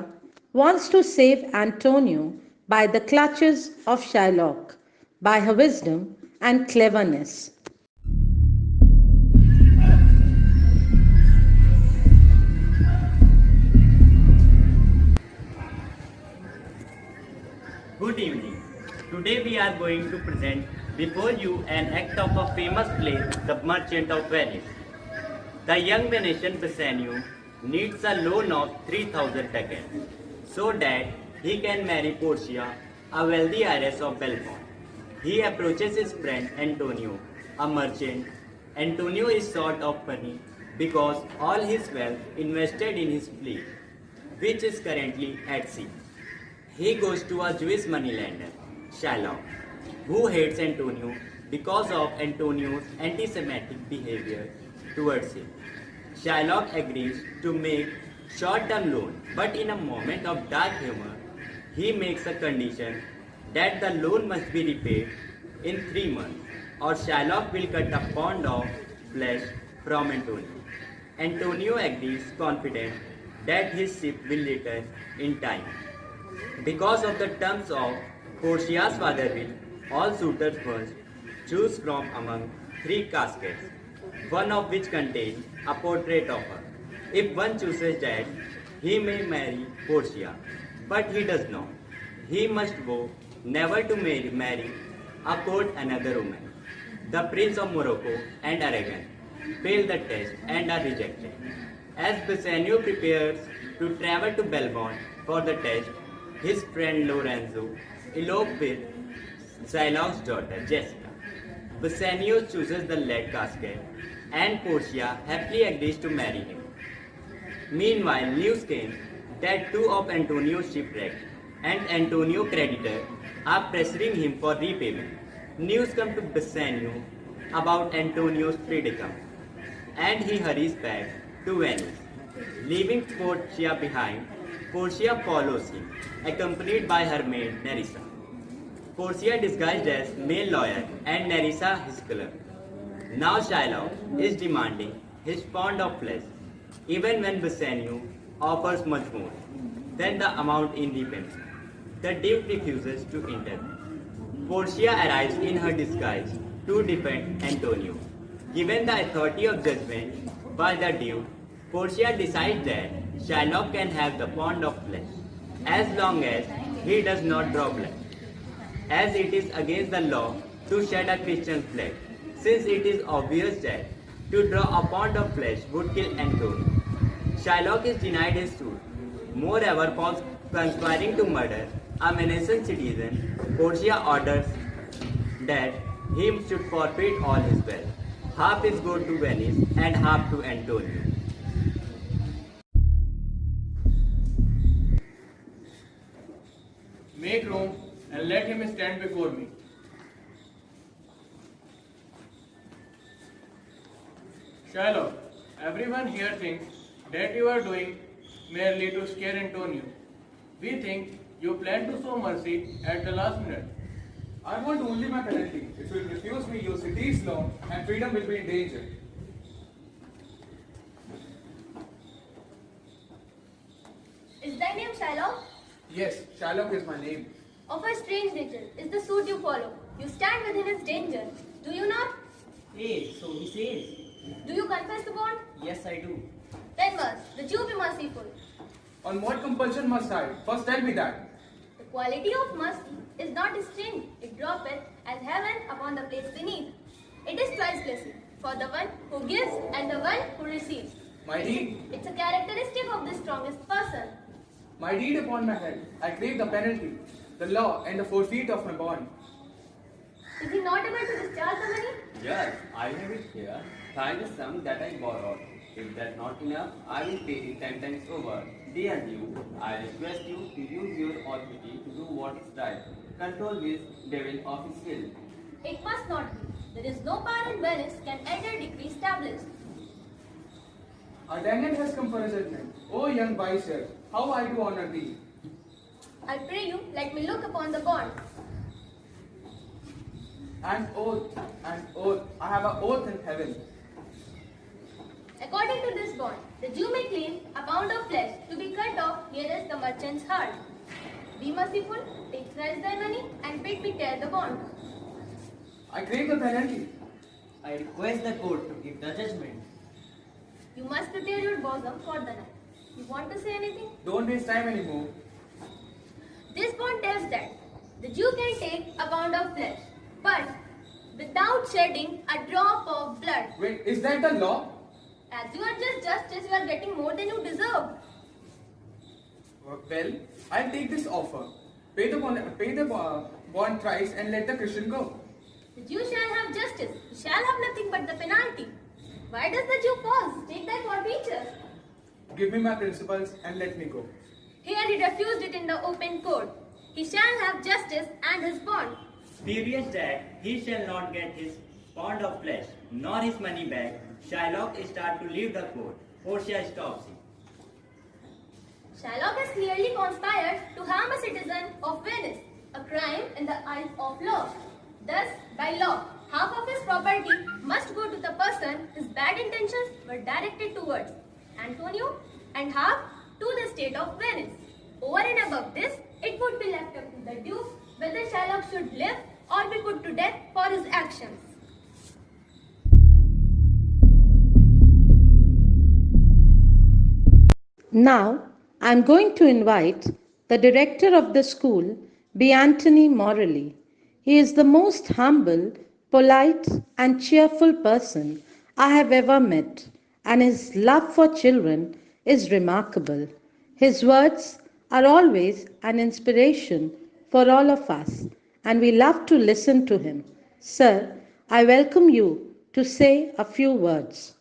wants to save Antonio by the clutches of Shylock, by her wisdom and cleverness. Good evening. Today we are going to present before you an act of a famous play, The Merchant of Venice. The young Venetian Bassanio needs a loan of 3,000 ducats so that he can marry Portia, a wealthy heiress of Belmont. He approaches his friend Antonio, a merchant. Antonio is short of money because all his wealth invested in his fleet, which is currently at sea. He goes to a Jewish moneylender, Shylock, who hates Antonio because of Antonio's anti-Semitic behavior towards him. Shylock agrees to make short-term loan, but in a moment of dark humor, he makes a condition that the loan must be repaid in 3 months, or Shylock will cut a pound of flesh from Antonio. Antonio agrees, confident that his ship will return in time. Because of the terms of Portia's father will, all suitors must choose from among 3 caskets, one of which contains a portrait of her. If one chooses that, he may marry Portia, but he does not. He must vow never to marry or court another woman. The Prince of Morocco and Aragon fail the test and are rejected. As Bassanio prepares to travel to Belmont for the test, his friend Lorenzo elopes with Shylock's daughter Jessica. Bassanio chooses the lead casket and Portia happily agrees to marry him. Meanwhile, news came that 2 of Antonio's shipwrecked and Antonio creditors are pressuring him for repayment. News come to Bassanio about Antonio's predicament and he hurries back to Venice. Leaving Portia behind, Portia follows him, accompanied by her maid Nerissa. Portia disguised as male lawyer and Nerissa his clerk. Now Shylock is demanding his pound of flesh, even when Bassanio offers much more than the amount in repayment. The Duke refuses to intervene. Portia arrives in her disguise to defend Antonio. Given the authority of judgment by the Duke, Portia decides that Shylock can have the pound of flesh as long as he does not draw blood, as it is against the law to shed a Christian's blood, since it is obvious that to draw a pound of flesh would kill Antonio. Shylock is denied his suit. Moreover, for conspiring to murder a Venetian citizen, Portia orders that he should forfeit all his wealth. Half is go to Venice and half to Antonio. Make room and let him stand before me. Shylock, everyone here thinks that you are doing merely to scare Antonio. We think you plan to show mercy at the last minute. I want only my penalty. If you will refuse me, your city's loan and freedom will be in danger. Is thy name Shylock? Yes, Shylock is my name. Of a strange nature is the suit you follow. You stand within his danger. Do you not? Hey, so he says. Do you confess the bond? Yes, I do. Then must the Jew be merciful. On what compulsion must I? First tell me that. The quality of mercy is not distinct. It droppeth as heaven upon the place beneath. It is twice blessed for the one who gives and the one who receives. My deed. It's a characteristic of the strongest person. My deed upon my head. I crave the penalty, the law, and the forfeit of my bond. Is he not able to discharge the money? Yes, I have it here. Find the sum that I borrowed. If that's not enough, I will pay it 10 times over. Dear you, I request you to use your authority to do what is right. Control this devil of his will. It must not be. There is no power in Venice can enter decree established. Our Daniel has come for a judgment. O young vicer, how I do honor thee. I pray you, let me look upon the bond. And oath, I have an oath in heaven. According to this bond, the Jew may claim a pound of flesh to be cut off nearest the merchant's heart. Be merciful, take thrice thy money, and bid me tear the bond. I crave the penalty. I request the court to give the judgment. You must prepare your bosom for the night. You want to say anything? Don't waste time anymore. This bond tells that the Jew can take a pound of flesh, but without shedding a drop of blood. Wait, is that the law? As you are just justice, you are getting more than you deserve. Well, I'll take this offer. Pay the bond thrice and let the Christian go. The Jew shall have justice. He shall have nothing but the penalty. Why does the Jew pause? Take thy forfeiture. Give me my principles and let me go. Here he refused it in the open court. He shall have justice and his bond. Furious that he shall not get his pound of flesh, nor his money back, Shylock start to leave the court. Portia stops him. Shylock has clearly conspired to harm a citizen of Venice, a crime in the eyes of law. Thus, by law, half of his property must go to the person his bad intentions were directed towards, Antonio, and half to the state of Venice. Over and above this, it would be left up to the Duke whether Shylock should live or be put to death for his actions. Now, I am going to invite the director of the school, be Anthony Morelli. He is the most humble, polite, and cheerful person I have ever met, and his love for children is remarkable. His words are always an inspiration for all of us, and we love to listen to him. Sir, I welcome you to say a few words.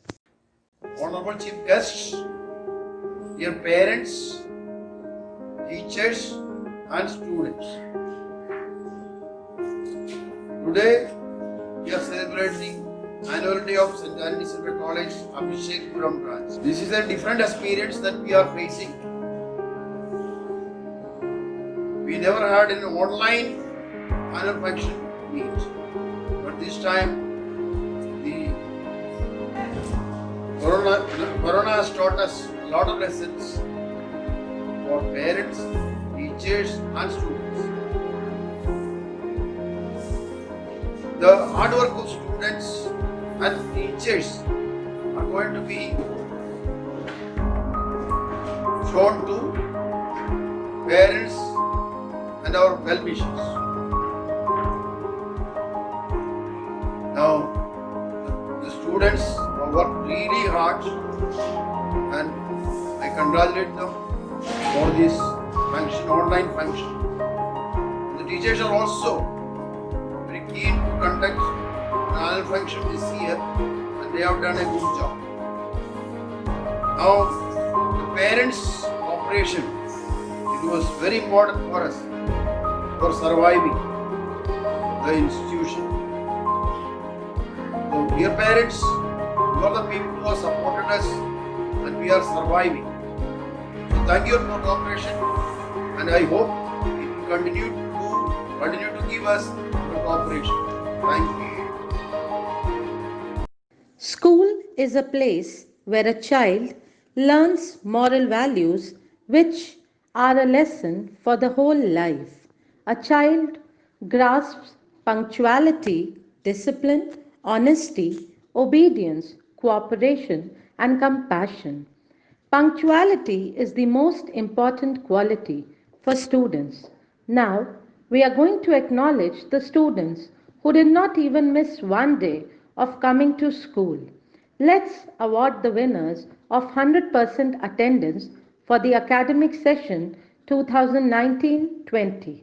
Honorable Chief Guests, dear parents, teachers, and students. Today, we are celebrating annual day of ST.ANTONY'S ABHISHEKPURam branch. This is a different experience that we are facing. We never had an online annual function meet, but this time the Corona has taught us a lot of lessons for parents, teachers, and students. The hard work of students and teachers are going to be shown to parents and our well-wishers. Now, the students have worked really hard and I congratulate them for this function, online function. The teachers are also very keen to conduct an annual function this year and they have done a good job. Now, the parents' cooperation, it was very important for us for surviving the institution. So, dear parents, you are the people who have supported us and we are surviving. So, thank you for cooperation and I hope it will continue to give us your cooperation. Thank you. School is a place where a child learns moral values which are a lesson for the whole life. A child grasps punctuality, discipline, honesty, obedience, cooperation, and compassion. Punctuality is the most important quality for students. Now, we are going to acknowledge the students who did not even miss one day of coming to school. Let's award the winners of 100% attendance for the academic session 2019-20.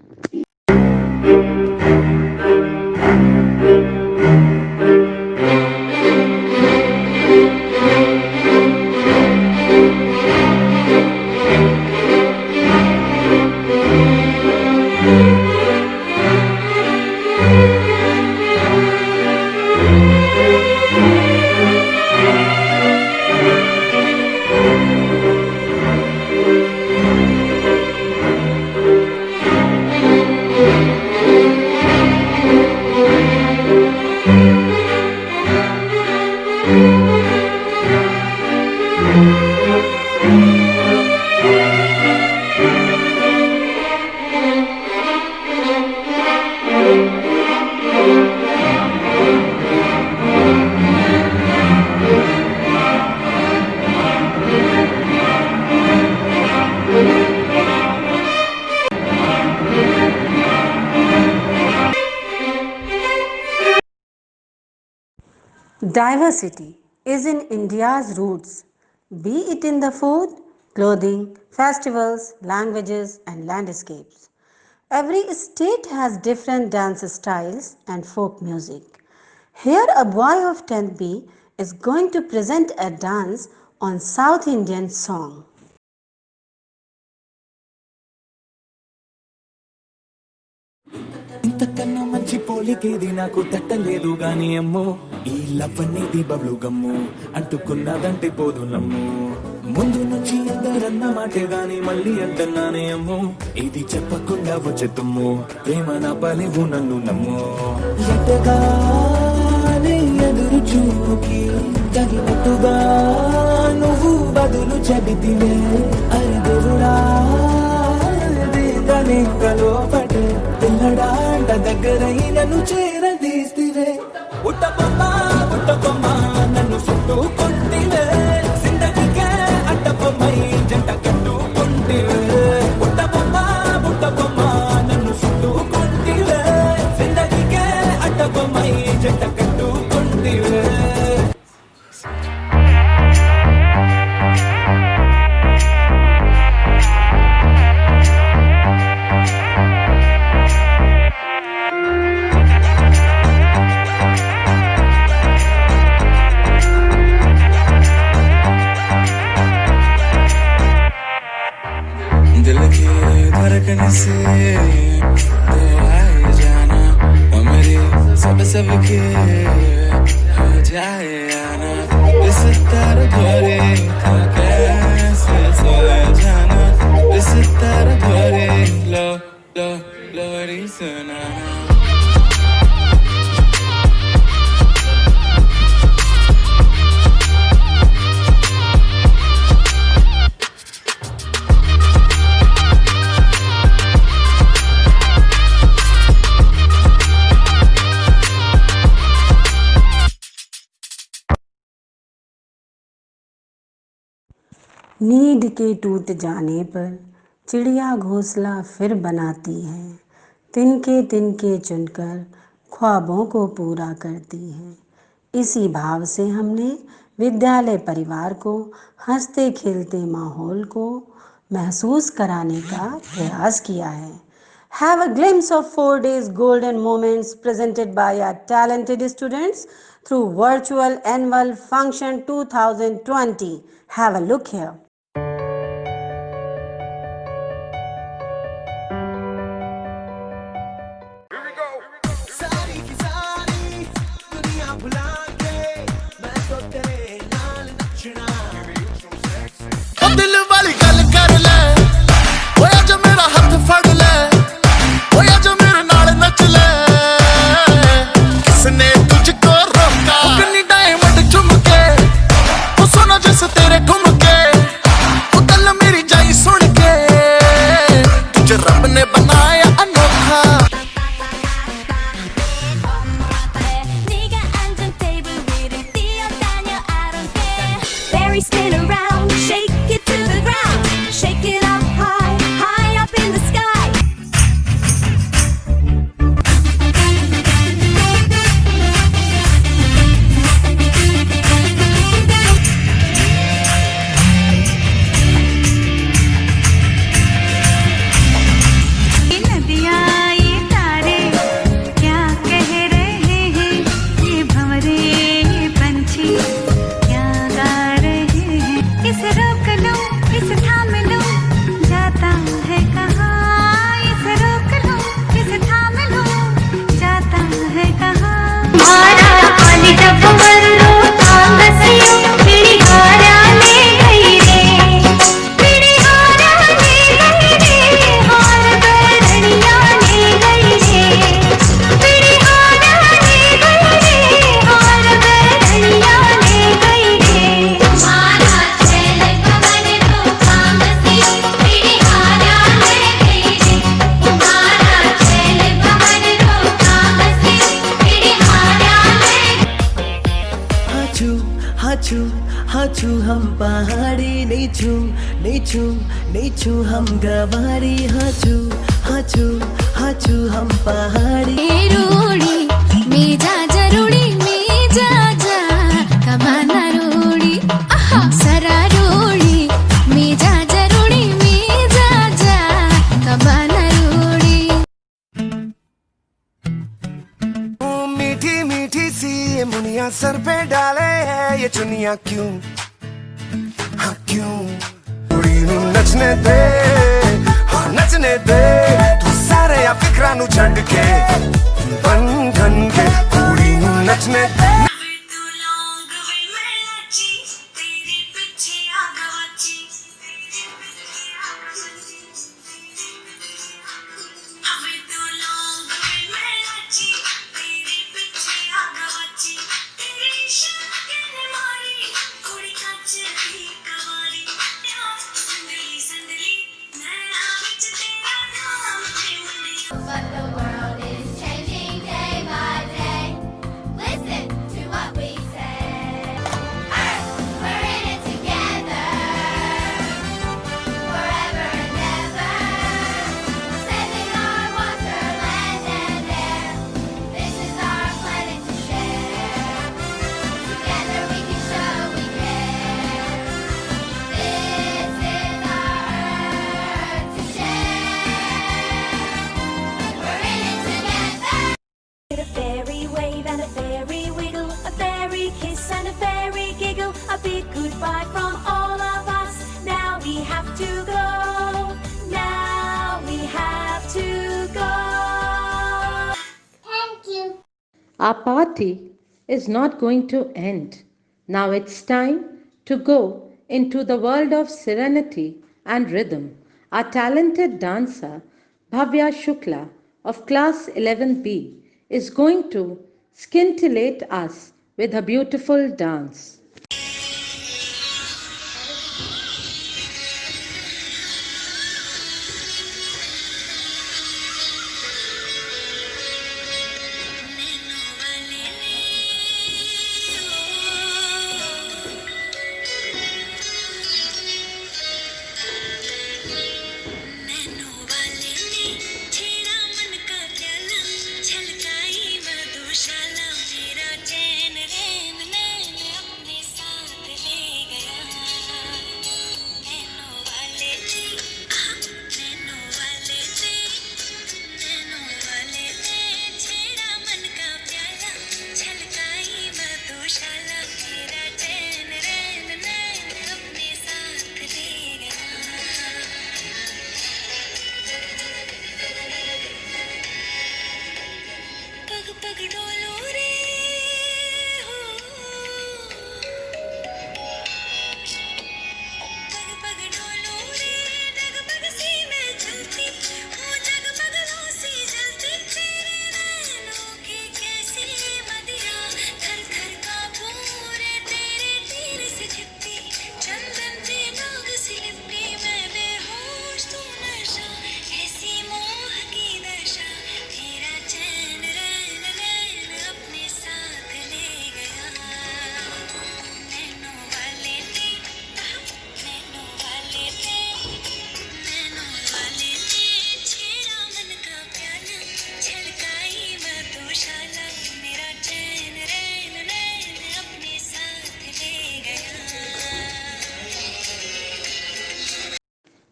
Diversity is in India's roots, be it in the food, clothing, festivals, languages, and landscapes. Every state has different dance styles and folk music. Here, a boy of 10th B is going to present a dance on South Indian song. ఇంతకన్నా మంచి పోలికేది నాకు తట్టలేదు గాని అమ్మో ఈ love అనేది బబ్లు గమ్ము అంటుకున్నదంటే పోదు నమ్ము ముందు నుంచి అందరన్న మాటే గాని మళ్ళీ అంటున్నానే అమ్మో ఇది చెప్పకుండా వచ్చే తుమ్ము ప్రేమ నా పలివు నన్ను నమ్ము ఎటగానే ఎదురు చూకి తగినట్టుగా నువ్వు బదులు చెబితివే అరే దేవుడా లోపటే పిల్లడాంట దగ్గరై నన్ను చేరదీస్తివే ఉట్టబొమ్మ నన్ను చుట్టుకుంటివే జిందగీకే అడ్డబొమ్మై జంట కట్టుకుంటివే ఉట్టబొమ్మ నన్ను చుట్టుకుంటివే జిందగీకే అడ్డబొమ్మై జంట కట్టుకుంటివే से तो आए जाना और मेरी सबके हो जाए आना इस तरह भरे का कैसे सोए जाना इस तरह भरे लो लो लोरी सुनाना नींद के टूट जाने पर चिड़िया घोंसला फिर बनाती है, तिनके चुनकर ख्वाबों को पूरा करती है। इसी भाव से हमने विद्यालय परिवार को हंसते खेलते माहौल को महसूस कराने का प्रयास किया है। Have a glimpse of 4 days golden moments presented by our talented students through virtual annual function 2020. Have a look here. दिल वाली गल कर ले ओया जो मेरा हाथ फड़ ले ओया जो मेरे नाल नच ले किसने तुझको रोका कन्नी डायमंड चुमके वो सोना जैसे तेरे घूम के वो गल मेरी जाई सुन के तुझे रब ने बनाया अनोखा Spin around, shake it to the ground, shake it up high, high up in the sky. ये नदियाँ ये तारे क्या कह रहे हैं, ये भंवरे ये पंछी क्या गा रहे हैं, इसे रोक लो इसे थाम लो जाता है कहाँ, इसे रोक लो इसे थाम लो जाता है कहाँ। मारा पानी जब मरो तांगसियो पीड़ी हारा ले गई रे, पीड़ी हारा ले गई रे, हार गड़िया ले गई रे, पीड़ी हारा ले गई रे, हार गड़िया ले गई रे। मारा चले पवन को तांगसियो पीड़ी हारा ले गई रे, मारा चले पवन को तांगसियो पीड़ी हारा ले। हाचू हाचू हाचू हम पहाड़ी नीचू नीचू नीचू हम गवारी हाचू हाचू हाचू हम पहाड़ी रूड़ी में जा जरूरी में जा जा सर पे डाले है ये चुनिया क्यों, हाँ क्यों? कुड़ी नू नचने दे, हाँ नचने दे, तू सारे आ फिकरां नू छड्ड के बन ठन के कुड़ी नू नचने दे। But the world is changing day by day. Listen to what we say. Earth, we're in it together. Forever and ever. Saving our wonderland and air. This is our planet to share. Together we can show we care. This is our earth to share. We're in it together. A fairy wave and a fairy wiggle, a fairy kiss and a fairy giggle, a big goodbye from all of us. Now we have to go. Now we have to go. Thank you. Our party is not going to end. Now it's time to go into the world of serenity and rhythm. Our talented dancer, Bhavya Shukla of class 11B, is going to scintillate us with her beautiful dance.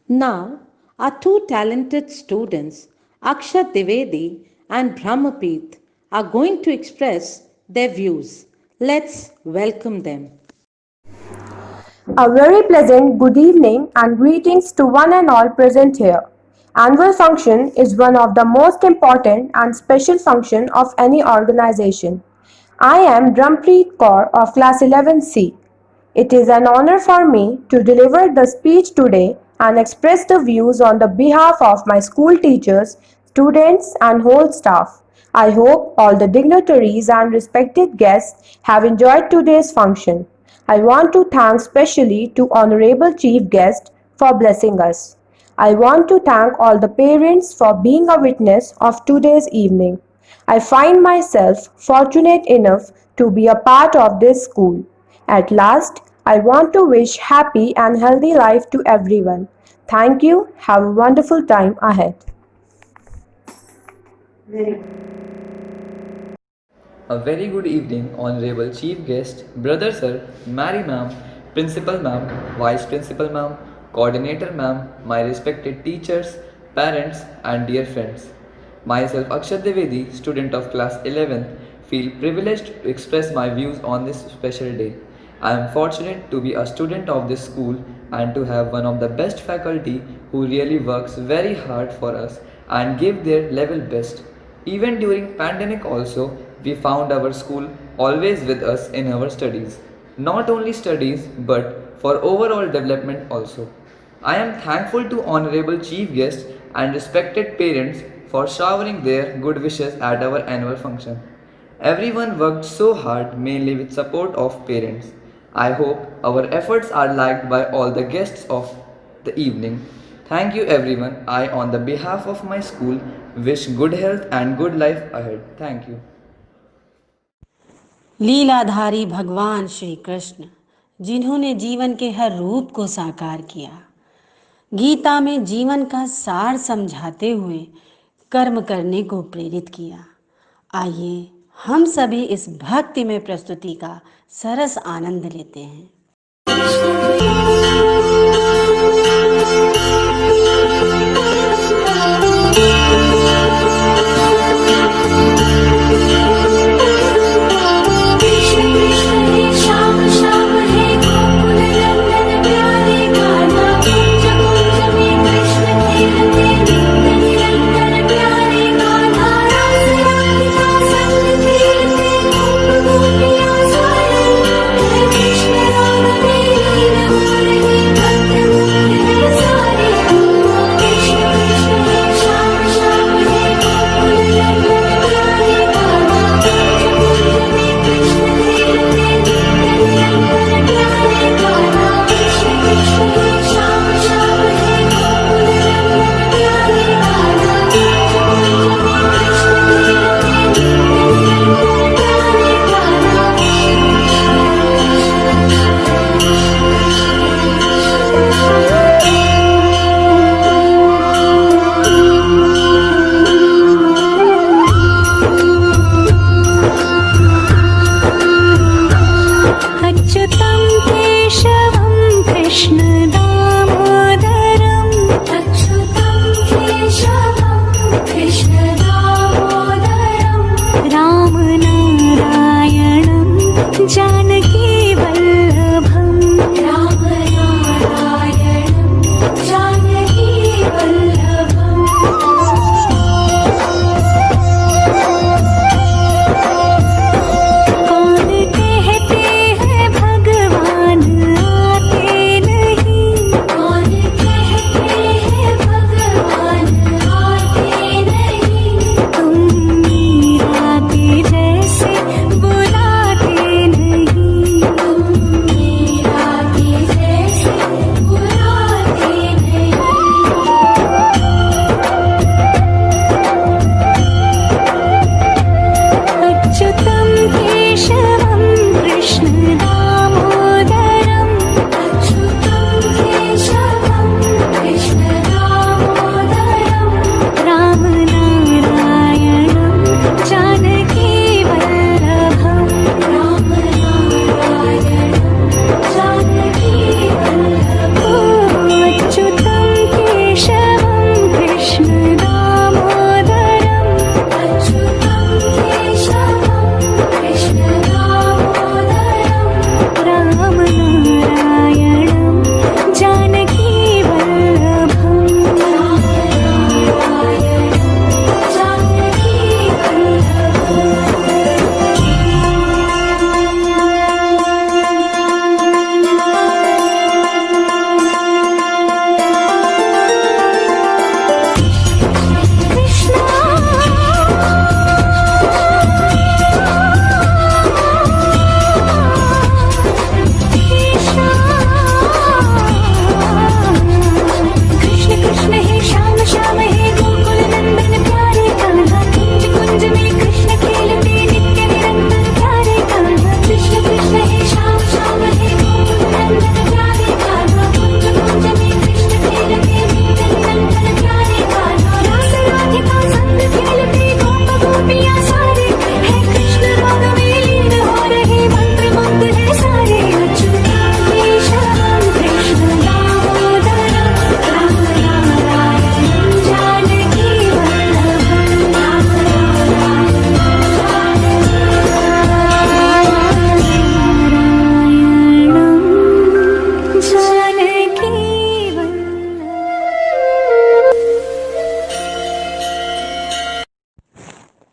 Now, our two talented students, Akshat Divedi and Brahmapeet, are going to express their views. Let's welcome them. A very pleasant good evening and greetings to one and all present here. Annual function is one of the most important and special function of any organization. I am Drumpreet Kaur of class 11C. It is an honor for me to deliver the speech today and express the views on the behalf of my school teachers, students and whole staff. I hope all the dignitaries and respected guests have enjoyed today's function. I want to thank specially to Honorable Chief Guest for blessing us. I want to thank all the parents for being a witness of today's evening. I find myself fortunate enough to be a part of this school. At last, I want to wish happy and healthy life to everyone. Thank you. Have a wonderful time ahead. A very good evening, Honorable Chief Guest, Brother Sir, Mary Ma'am, Principal Ma'am, Vice Principal Ma'am, Coordinator Ma'am, my respected teachers, parents and dear friends. Myself Akshat Devedi, student of class 11, feel privileged to express my views on this special day. I am fortunate to be a student of this school and to have one of the best faculty who really works very hard for us and give their level best. Even during pandemic also, we found our school always with us in our studies. Not only studies but for overall development also. I am thankful to honorable chief guests and respected parents for showering their good wishes at our annual function. Everyone worked so hard mainly with support of parents. I hope our efforts are liked by all the guests of the evening. Thank you everyone. I on the behalf of my school wish good health and good life ahead. Thank you. Leeladhari भगवान श्री कृष्ण, जिन्होंने जीवन के हर रूप को साकार किया, गीता में जीवन का सार समझाते हुए कर्म करने को प्रेरित किया। आइए हम सभी इस भक्तिमय प्रस्तुति का सरस आनंद लेते हैं।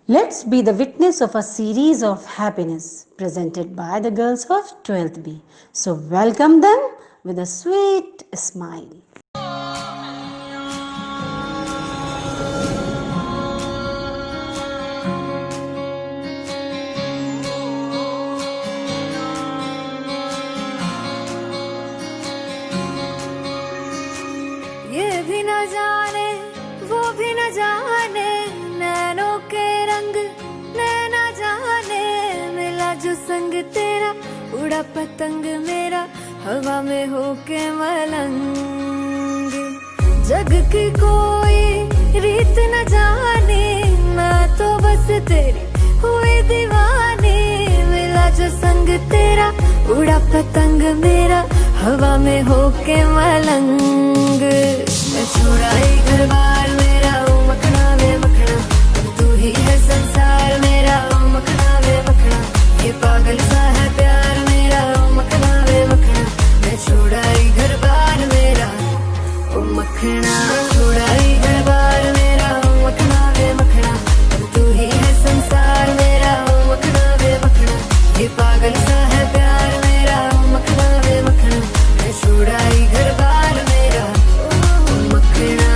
Let's be the witness of a series of happiness presented by the girls of 12th B. So welcome them with a sweet smile. ये भी न जाने वो भी न जाने नैनों के रंग नैना जाने मिला जो संग तेरा उड़ा पतंग मेरा हवा में होके मलंग जग की कोई रीत न जाने मैं तो बस तेरी हुई दीवानी मिला जो संग तेरा उड़ा पतंग मेरा हवा में होके मलंग मैं छुड़ाई घर बार मेरा ओ मखना वे मखना तू ही है संसार मेरा ओ मखना वे मखना ये पागल सा है प्यार मेरा ओ मखना वे मखना मैं छुड़ाई घर बार मेरा ओ मखना छुड़ाई घर बार मेरा ओ मखना वे मखना तू ही है संसार मेरा ओ मखना वे मखना ये पागल सा है प्यार मेरा ओ मखना वे मखना मैं छुड़ाई घर बार मेरा ओ मखना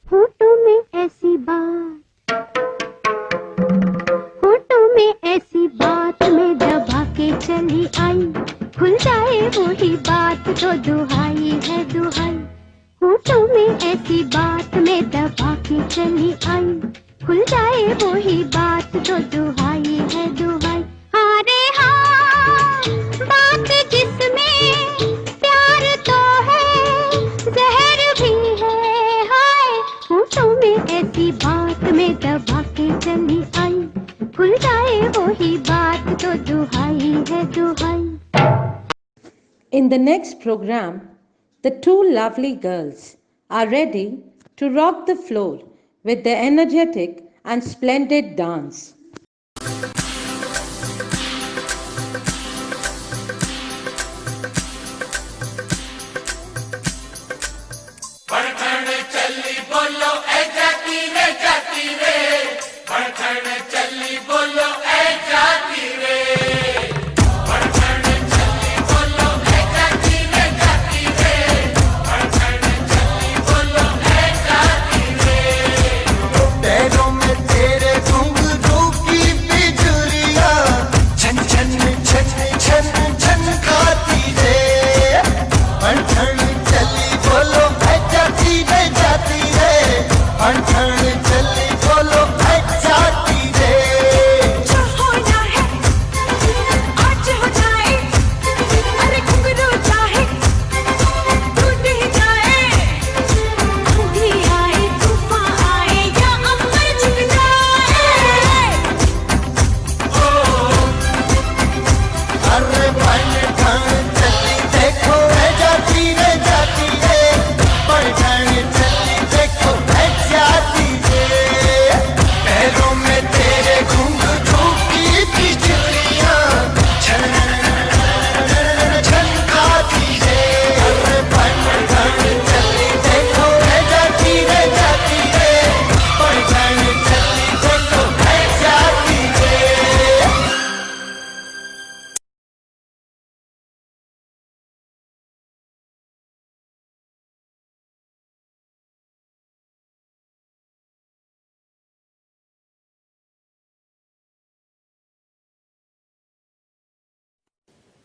फोटो में ऐसी बात फोटो में ऐसी बात में दबा के चली आई खुल जाए वही बात तो दुहाई है दुहाई फोटो में ऐसी बात में दबा के चली आई खुल जाए वही बात तो दुहाई है दुहाई अरे हाँ बात जिसमें प्यार तो है जहर भी है हाय फोटो में ऐसी बात में दबा के चली आई खुल जाए वही बात तो दुहाई है दुहाई. In the next program, the two lovely girls are ready to rock the floor with their energetic and splendid dance. पैरों में तेरे घुंघरू की बिजुरिया छन छन छन छन छन खाती रे हन हन चली बोलो है जाती रे हन हन चली बोलो है जाती रे जो होना है आज हो जाए अरे घुंघरू चाहे टूट ही जाए आंधी आए तूफान आए या अम्बर झुक जाए अरे भाई ठान चली देखो है जाती रे पठान चली देखो है जाती रे पैरों में तेरे घुंघरू की बिजुरियां छन छन खाती रे अरे भाई ठान चली देखो है जाती रे पठान चली देखो है जाती रे.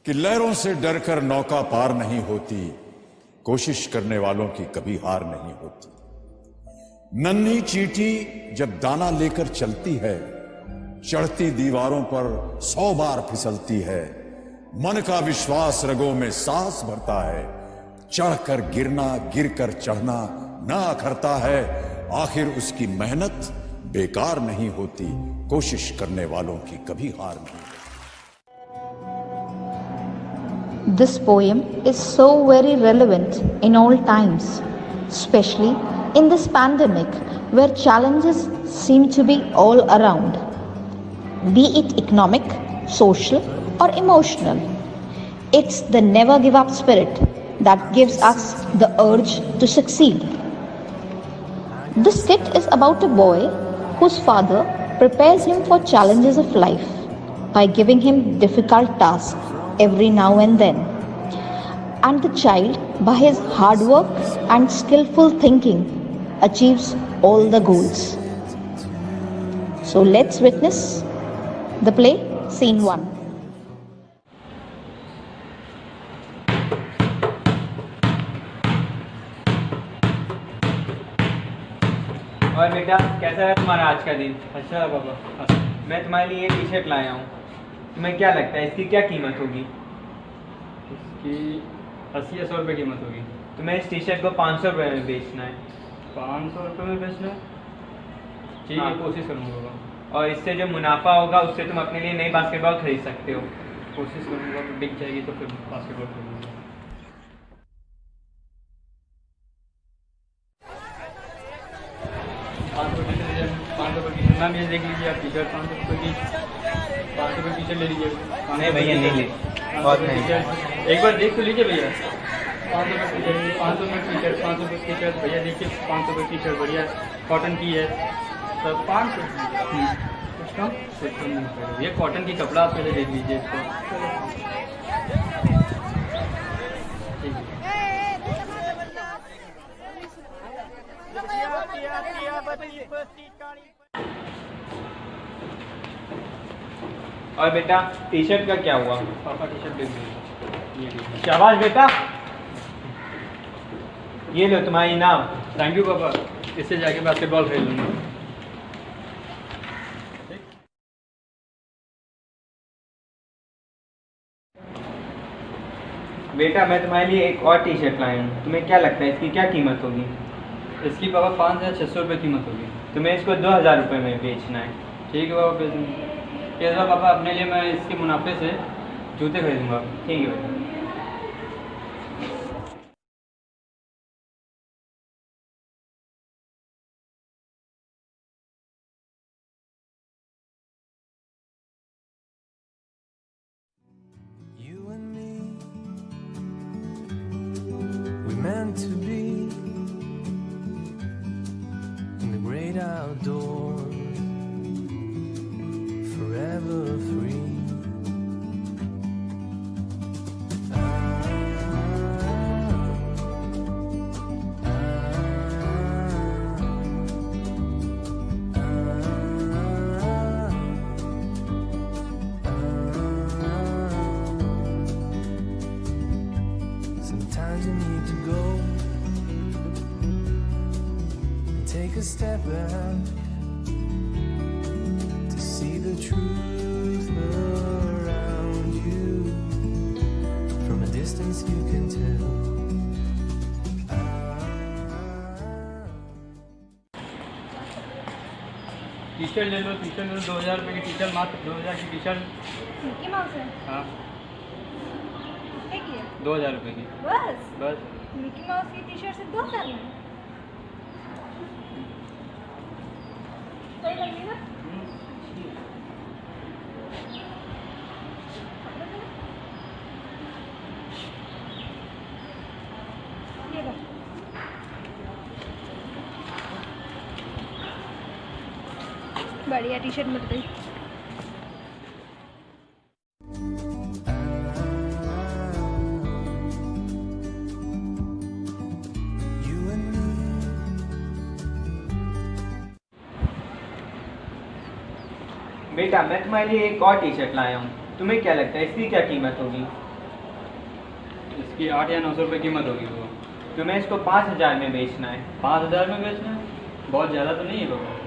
कि लहरों से डरकर नौका पार नहीं होती, कोशिश करने वालों की कभी हार नहीं होती। नन्ही चींटी जब दाना लेकर चलती है, चढ़ती दीवारों पर 100 बार फिसलती है। मन का विश्वास रगों में सांस भरता है, चढ़कर गिरना गिरकर चढ़ना ना अखरता है। आखिर उसकी मेहनत बेकार नहीं होती, कोशिश करने वालों की कभी हार नहीं होती। This poem is so very relevant in all times, especially in this pandemic where challenges seem to be all around, be it economic, social, or emotional. It's the never give up spirit that gives us the urge to succeed. This skit is about a boy whose father prepares him for challenges of life by giving him difficult tasks every now and then. And the child, by his hard work and skillful thinking, achieves all the goals. So let's witness the play, Scene 1. और बेटा कैसा है तुम्हारा आज का दिन? अच्छा है पापा। मैं तुम्हारे लिए ये टी शर्ट लाया हूँ। तुम्हें क्या लगता है इसकी क्या कीमत होगी? इसकी 80 या 100 रुपये कीमत होगी। तुम्हें इस टी शर्ट को 500 रुपये में बेचना है। 500 रुपये में बेचना है? ठीक है, कोशिश करूँगा। और इससे जो मुनाफा होगा उससे तुम अपने लिए नई बास्केटबॉल खरीद सकते हो। कोशिश करूँगा, बिक जाएगी तो फिर बास्केटबॉल खरीदूँगा। मैम ये देख लीजिए आप टी शर्ट 500 रुपये की, 500 रुपये टी शर्ट ले लीजिए। नहीं भैया नहीं ले, बहुत नहीं। एक बार देख तो लीजिए भैया। 500 रुपये टी शर्ट, 500 रुपये टी शर्ट, 500 रुपये टी शर्ट भैया देखिए, 500 रुपये टी शर्ट बढ़िया कॉटन की है सब। 500 कुछ कम नहीं करेगा। ये कॉटन की कपड़ा आप पहले देख लीजिए इसको। और बेटा टी शर्ट का क्या हुआ? पापा टी शर्ट देख लीजिए। शाबाश बेटा, ये लो तुम्हारी इनाम। थैंक यू पापा, इससे जाके बास्केटबॉल खेल लूँगा। बेटा मैं तुम्हारे लिए एक और टी शर्ट लाया हूँ। तुम्हें क्या लगता है इसकी क्या कीमत होगी? इसकी पापा 5600 रुपये कीमत होगी। तुम्हें इसको 2000 रुपये में बेचना है। ठीक है पापा, बेच दूँगा। इस बार पापा अपने लिए मैं इसके मुनाफे से जूते खरीदूँगा। ठीक है बेटा। Meant to be in the great outdoors, forever free. Sometimes you need to go and take a step back to see the truth around you. From a distance you can tell. T shirt ले लो, T shirt ले लो। 2000 रुपये की T shirt, मात्र 2000 की T shirt. Mickey mouse है? हाँ, एक ही है? 2000 रुपये की बस। मिकी माउस की टी शर्ट सिर्फ 2000 में? सही लगी ना? ये लो। बढ़िया टी शर्ट मिल गई। बेटा मैं तुम्हारे लिए एक और टी शर्ट लाया हूँ। तुम्हें क्या लगता है इसकी क्या कीमत होगी? इसकी 8 या 900 रुपये कीमत होगी। वो तुम्हें इसको 5000 में बेचना है। 5000 में बेचना है? बहुत ज़्यादा तो नहीं है बाबा।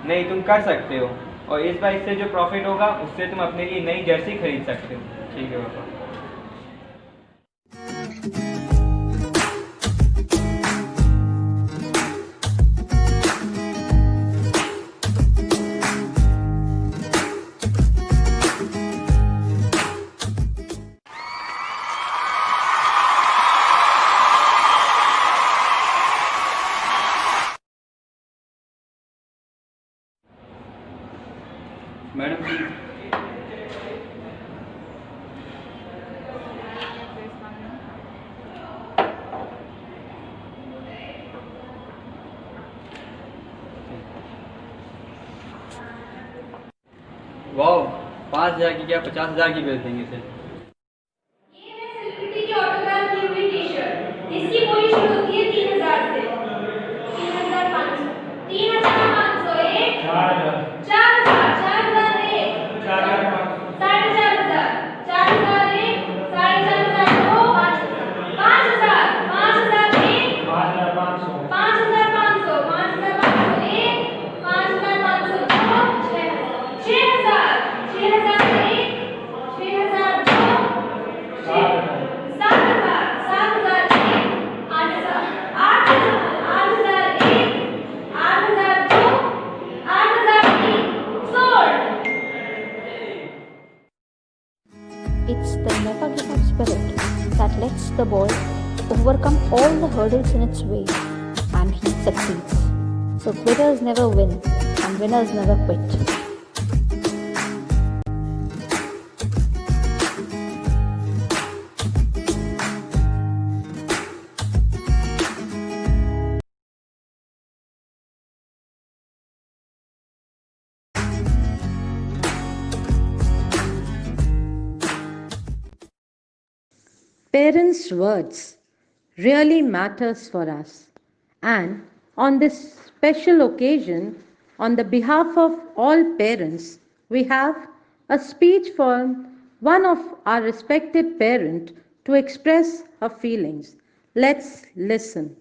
नहीं, तुम कर सकते हो। और इस बार इससे जो प्रॉफिट होगा उससे तुम अपने लिए नई जर्सी खरीद सकते हो। ठीक है बाबा। 50,000 की क्या 50,000 की बेच देंगे सिर्फ। सेलिब्रिटी की ऑटोग्राफ की हुई टी शर्ट, इसकी पूरी शुरू होती है 3,000 से। 3,500, 3,501, 4,000, 4,001, 4,500, 4,001, 4,502, 5,000, 5,001, 5,500, 5,500, 5,501, 5,502, 6,000, 6,001, 6,002, 7,000, 7,001, 8,000, 8,001, 8,002, 8,003, sold. It's the never give up spirit that lets the boy overcome all the hurdles in its way, and he succeeds. So quitters never win and winners never quit. Parents' words really matters for us. And on this special occasion, on the behalf of all parents, we have a speech from one of our respected parent to express her feelings. Let's listen.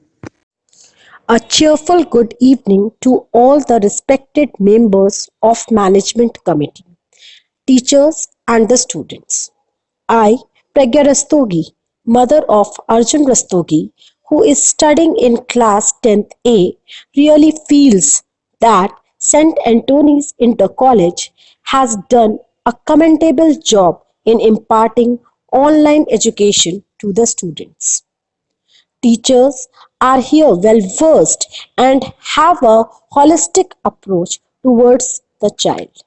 A cheerful good evening to all the respected members of Management Committee, teachers and the students. I, Pragya Rastogi, mother of Arjun Rastogi, who is studying in class 10th A, really feels that St. Anthony's Intercollege has done a commendable job in imparting online education to the students. Teachers are here well versed and have a holistic approach towards the child.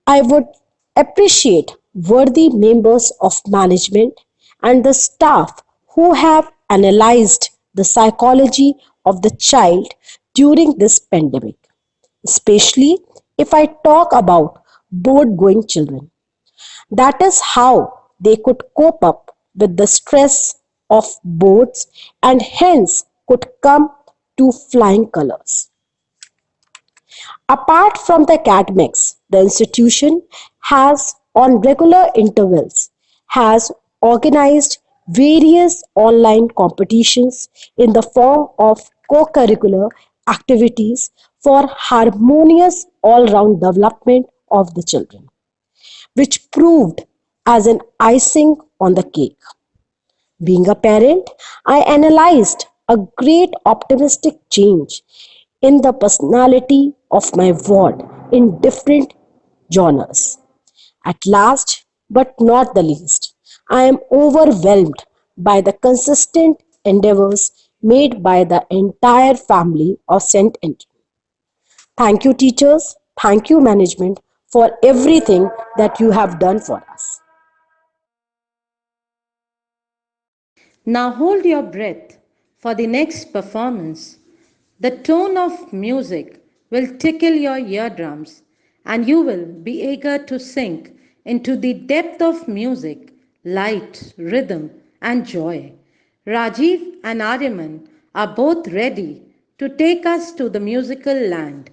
I would appreciate worthy members of management and the staff who have analyzed the psychology of the child during this pandemic, especially if I talk about board going children. That is how they could cope up with the stress of boards and hence could come to flying colors. Apart from the academics, the institution has on regular intervals has organized various online competitions in the form of co-curricular activities for harmonious all-round development of the children, which proved as an icing on the cake. Being a parent, I analyzed a great optimistic change in the personality of my ward in different genres. At last, but not the least, I am overwhelmed by the consistent endeavors made by the entire family of St. Anthony. Thank you, teachers. Thank you, management, for everything that you have done for us. Now hold your breath for the next performance. The tone of music will tickle your eardrums and you will be eager to sink into the depth of music, light, rhythm, and joy. Rajiv and Aryaman are both ready to take us to the musical land.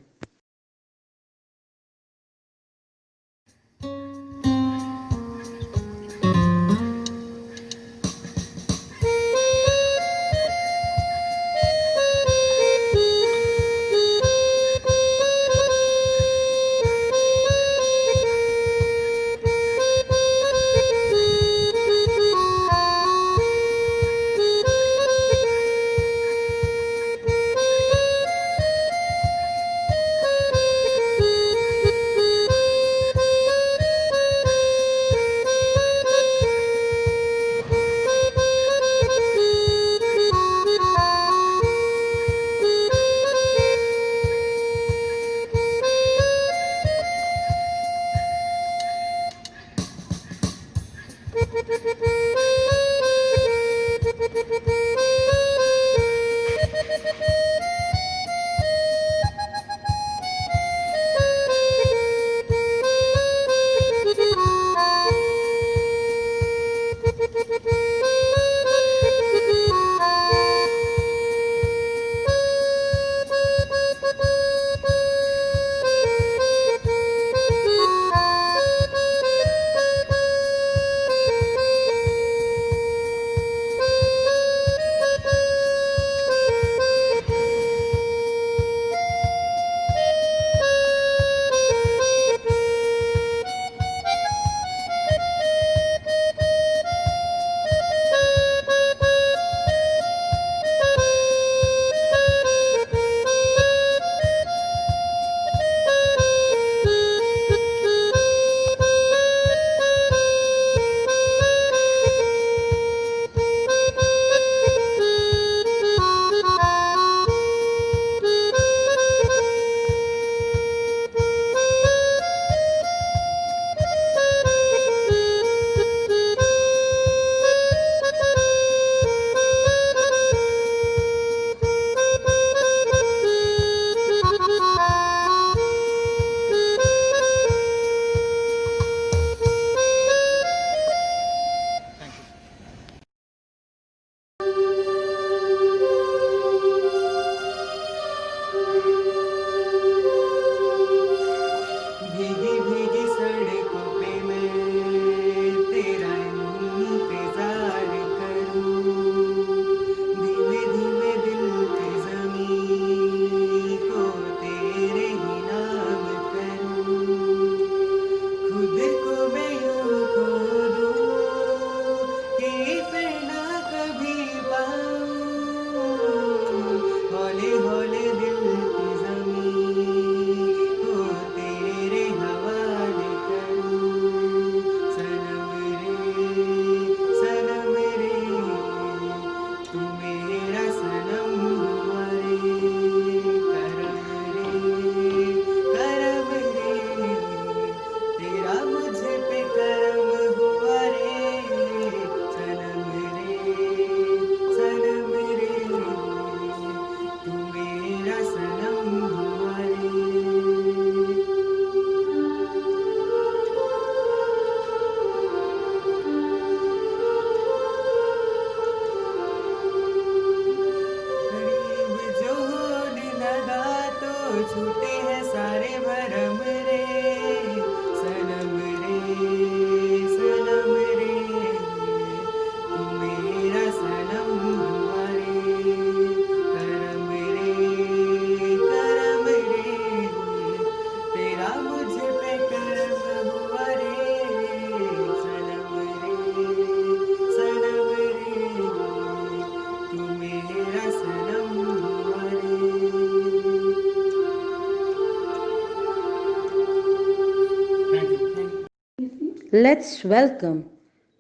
let's welcome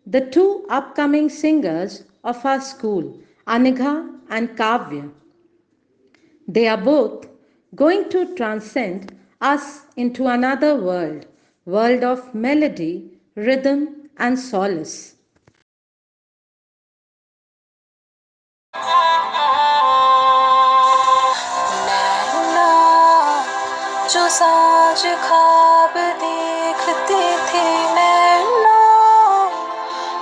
the two upcoming singers of our school, Anigha and Kavya. They are both going to transcend us into another world of melody, rhythm and solace. जो साज ख्वाब देखती थी नैना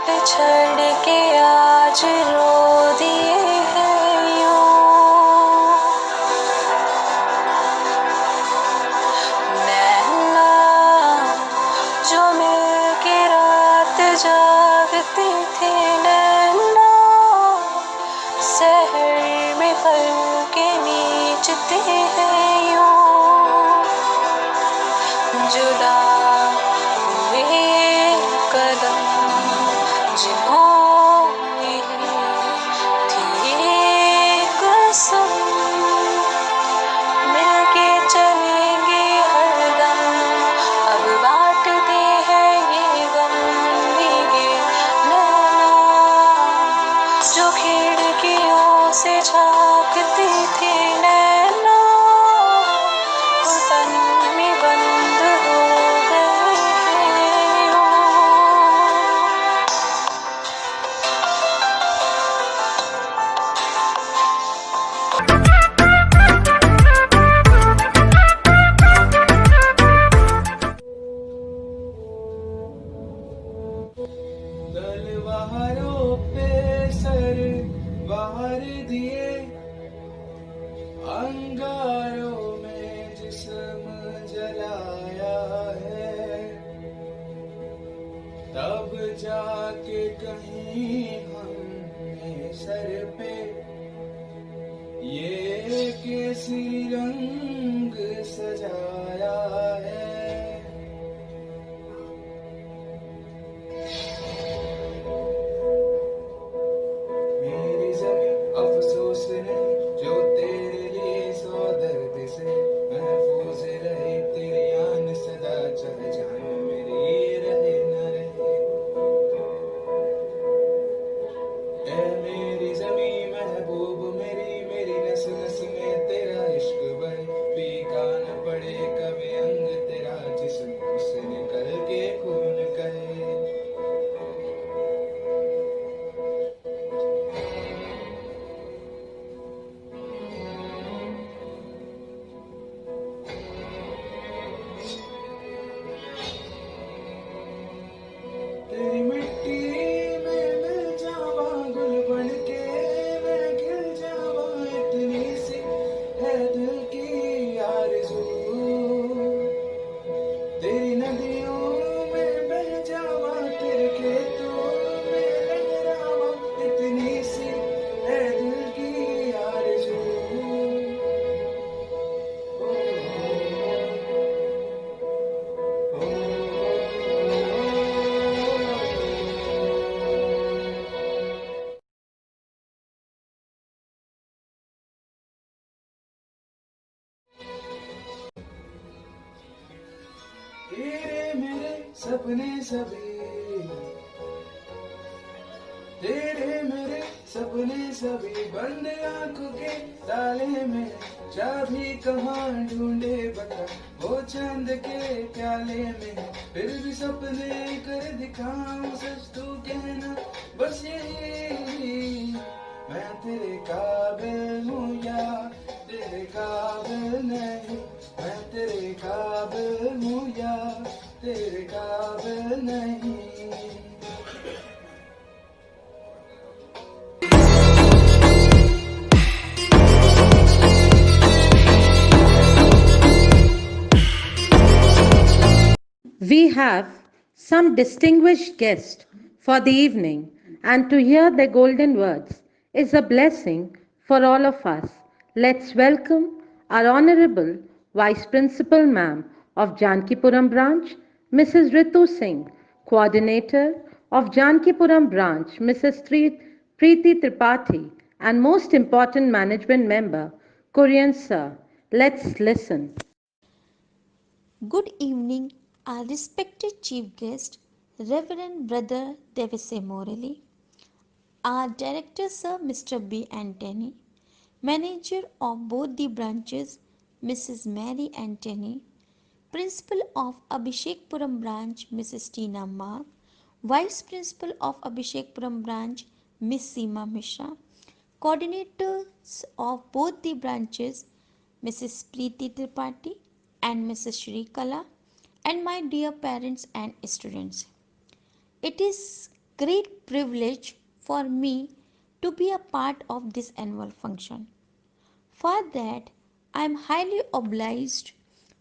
बिछड़ के आज रो दिए हैं यूं नैना जो मिल के रात जागती थी नैना शहर में पल के नीचते हैं यूं जुदा हुए कदम जिन्हों थी कसम मिलके चलेंगे हरदम अब बांटते हैं ये गम ये नैना जो खिड़कियों से झांकती थी नैना घुटन में बंद हो गए हैं यूं तलवारों पे सर वार दिए अंगारों में जिस्म जलाया है तब जाके कहीं हमने सर पे ये केसरी रंग सजाया है मेरी ज़मीं अफसोस नहीं जो तेरे लिए सौ दर्द से महफूज रहे तेरी आन सदा चाहे जान मेरी रहे न रहे ऐ मेरी ज़मीं महबूब मेरी नस नस में तेरा इश्क बहे फीका न पड़े कभी अंग तेरा जिस्म से निकल के खून कहे तेरी मिट्टी में मिल जावा गुल बन के मैं खिल जावा इतनी सी है दिल की आरज़ू तेरी नदियों में बह जावा तेरे खेतों में लहरावा इतनी सी है दिल की आरज़ू तेरे मेरे सपने सभी तेरे मेरे सपने सभी बंद आंखों के ताले में चाबी कहाँ ढूंढे बता वो चांद के प्याले में फिर भी सपने कर दिखाऊं सच तू कहना बस यही मैं तेरे काबिल हूँ या तेरे काबिल नहीं मैं तेरे काबिल हूँ या तेरे काबिल नहीं We have some distinguished guests for the evening, and to hear their golden words is a blessing for all of us. Let's welcome our Honorable Vice Principal Ma'am of Jankipuram Branch, Mrs. Ritu Singh, Coordinator of Jankipuram Branch, Mrs. Preeti Tripathi, and most important management member, Korean Sir. Let's listen. Good evening, our respected chief guest, Reverend Brother Devise Morelli, our Director Sir Mr. B. Antony, Manager of both the branches Mrs. Mary Antony, Principal of Abhishekpuram branch Mrs. Tina Mark, Vice Principal of Abhishekpuram branch Miss Seema Mishra, Coordinators of both the branches Mrs. Preeti Tripathi and Mrs. Shri Kala, and my dear parents and students. It is great privilege for me to be a part of this annual function. For that, I am highly obliged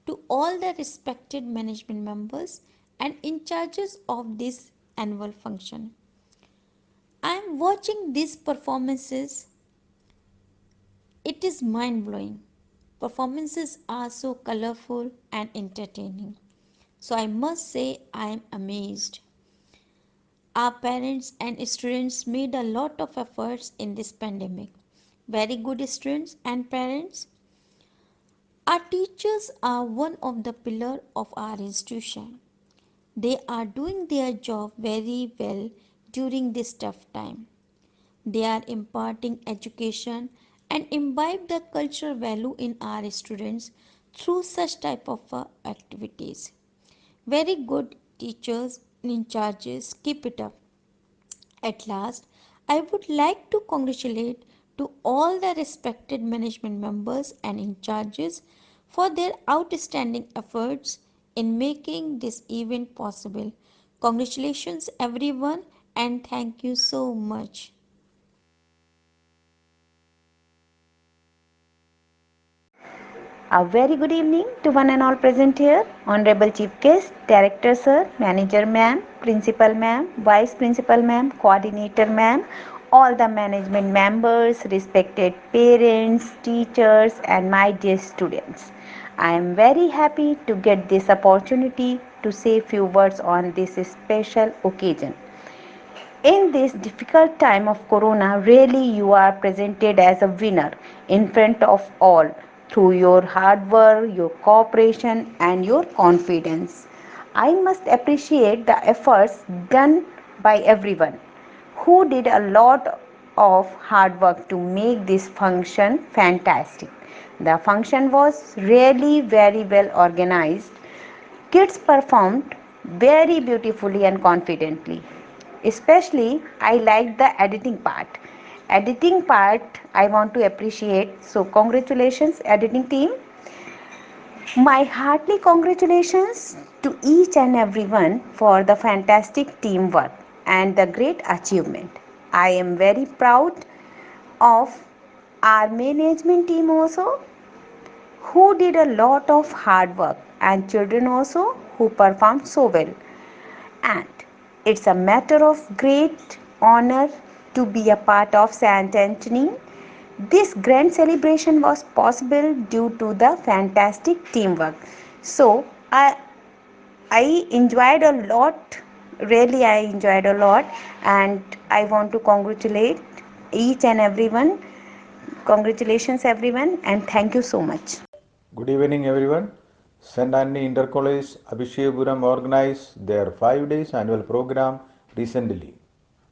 to all the respected management members and in charges of this annual function. I am watching these performances. It is mind blowing. Performances are so colorful and entertaining. So I must say I am amazed. Our parents and students made a lot of efforts in this pandemic. Very good students and parents. Our teachers are one of the pillars of our institution. They are doing their job very well during this tough time. They are imparting education and imbibe the cultural value in our students through such type of activities. Very good teachers in charges, keep it up. At last, I would like to congratulate to all the respected management members and in charges for their outstanding efforts in making this event possible. Congratulations everyone and thank you so much. A very good evening to one and all present here. Honorable Chief Guest, Director Sir, Manager Ma'am, Principal Ma'am, Vice Principal Ma'am, Coordinator Ma'am, all the management members, respected parents, teachers and my dear students. I am very happy to get this opportunity to say few words on this special occasion. In this difficult time of corona, really you are presented as a winner in front of all through your hard work, your cooperation, and your confidence. I must appreciate the efforts done by everyone who did a lot of hard work to make this function fantastic. The function was really very well organized. Kids performed very beautifully and confidently. Especially, I liked the editing part. Editing part, I want to appreciate. So, congratulations, editing team. My heartily congratulations to each and everyone for the fantastic teamwork and the great achievement. I am very proud of our management team also who did a lot of hard work and children also who performed so well. And it's a matter of great honor to be a part of St. Anthony. This grand celebration was possible due to the fantastic teamwork. So I enjoyed a lot. Really, I enjoyed a lot, and I want to congratulate each and everyone. Congratulations, everyone, and thank you so much. Good evening, everyone. St. Anthony Intercollege ABHISHEKPURAM organized their 5 days annual program recently.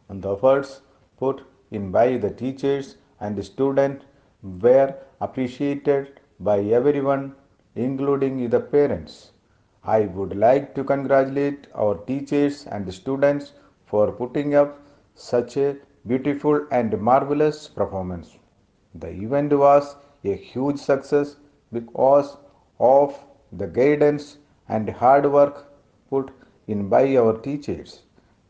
And the efforts put in by the teachers and the students were appreciated by everyone, including the parents. I would like to congratulate our teachers and the students for putting up such a beautiful and marvelous performance. The event was a huge success because of the guidance and hard work put in by our teachers.